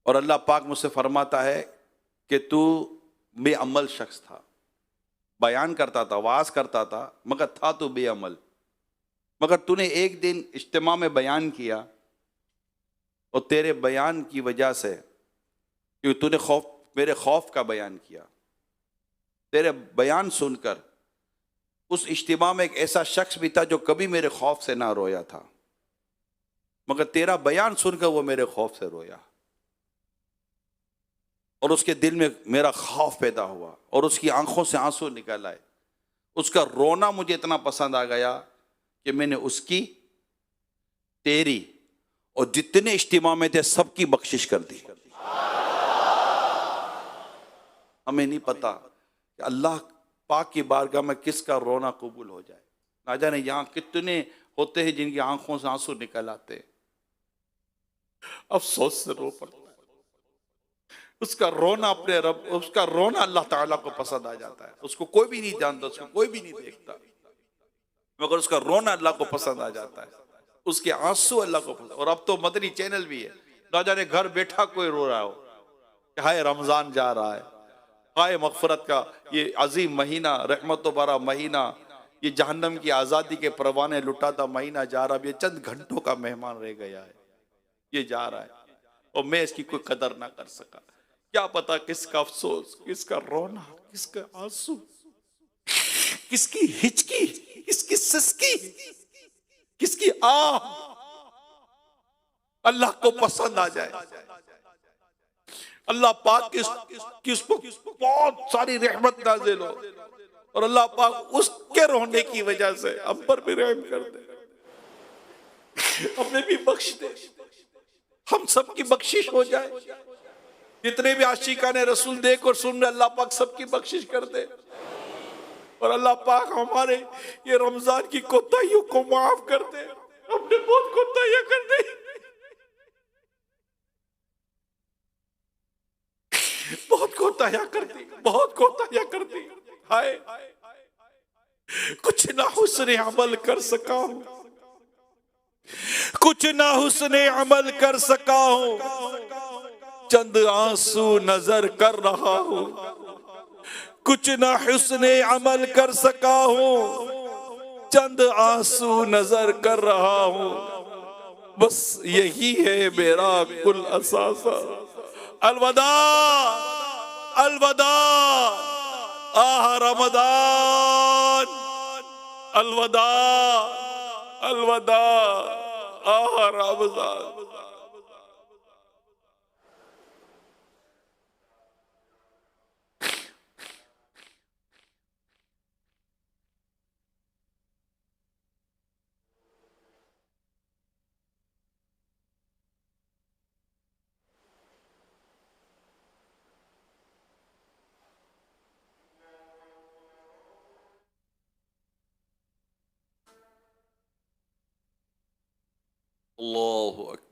اور اللہ پاک مجھ سے فرماتا ہے کہ تو بے عمل شخص تھا، بیان کرتا تھا، وعظ کرتا تھا، مگر تھا تو بے عمل، مگر تو نے ایک دن اجتماع میں بیان کیا اور تیرے بیان کی وجہ سے، کیونکہ تو نے میرے خوف کا بیان کیا، تیرے بیان سن کر اس اجتماع میں ایک ایسا شخص بھی تھا جو کبھی میرے خوف سے نہ رویا تھا، مگر تیرا بیان سن کر وہ میرے خوف سے رویا اور اس کے دل میں میرا خوف پیدا ہوا اور اس کی آنکھوں سے آنسو نکل آئے۔ اس کا رونا مجھے اتنا پسند آ گیا کہ میں نے اس کی، تیری اور جتنے اجتماع میں تھے سب کی بخشش کر دی۔ ہمیں نہیں پتا کہ اللہ پاک کی بارگاہ میں کس کا رونا قبول ہو جائے۔ نہ جانے یہاں کتنے ہوتے ہیں جن کی آنکھوں سے آنسو نکل آتے ہیں، افسوس سے رو پڑتا ہے۔ اس کا رونا اپنے رب، اس کا رونا اللہ تعالیٰ کو پسند آ جاتا ہے۔ اس کو کوئی بھی نہیں جانتا، اس کو کوئی بھی نہیں دیکھتا، مگر اس کا رونا اللہ کو پسند آ جاتا ہے، اس کے آنسو اللہ کو پسند۔ اور اب تو مدنی چینل بھی ہے، نہ جانے گھر بیٹھا کوئی رو رہا ہو کہ ہائے رمضان جا رہا ہے، ہائے مغفرت کا یہ عظیم مہینہ، رحمت و برا مہینہ، یہ جہنم کی آزادی کے پروانے لٹاتا مہینہ جا رہا، یہ چند گھنٹوں کا مہمان رہ گیا ہے، یہ جا رہا ہے اور میں اس کی کوئی قدر نہ کر سکا۔ کیا پتا کس کا افسوس، کس کا رونا، کس کا آنسو، کس کی ہچکی، کس کی سسکی، کس کی آہ اللہ کو پسند آ جائے۔ اللہ پاک کی اس کو بہت ساری رحمت نازل ہو اور اللہ پاک اس کے رونے کی وجہ سے ہم پر بھی رحم کر دے، ہمیں بھی بخش دے، ہم سب کی بخشش ہو جائے۔ جتنے بھی عاشقان رسول دیکھ اور سن رہے، اللہ پاک سب کی بخشش کر دے اور اللہ پاک ہمارے یہ رمضان کی کوتاہیوں کو معاف کر دے۔ ہم نے بہت کوتاہیاں کر دی، بہت کوتاہیاں کر دی، بہت کوتاہیاں کر دی۔ ہائے کچھ نہ حسن عمل کر سکا ہوں، کچھ نہ حسن عمل کر سکا ہوں، چند آنسو نظر کر رہا ہوں، کچھ نہ حسن عمل کر سکا ہوں، چند آنسو نظر کر رہا ہوں، بس یہی ہے میرا کل اثاثہ۔ الوداع الوداع آہ رمضان، الوداع الوداع آہ رمضان۔ اللہ اکبر۔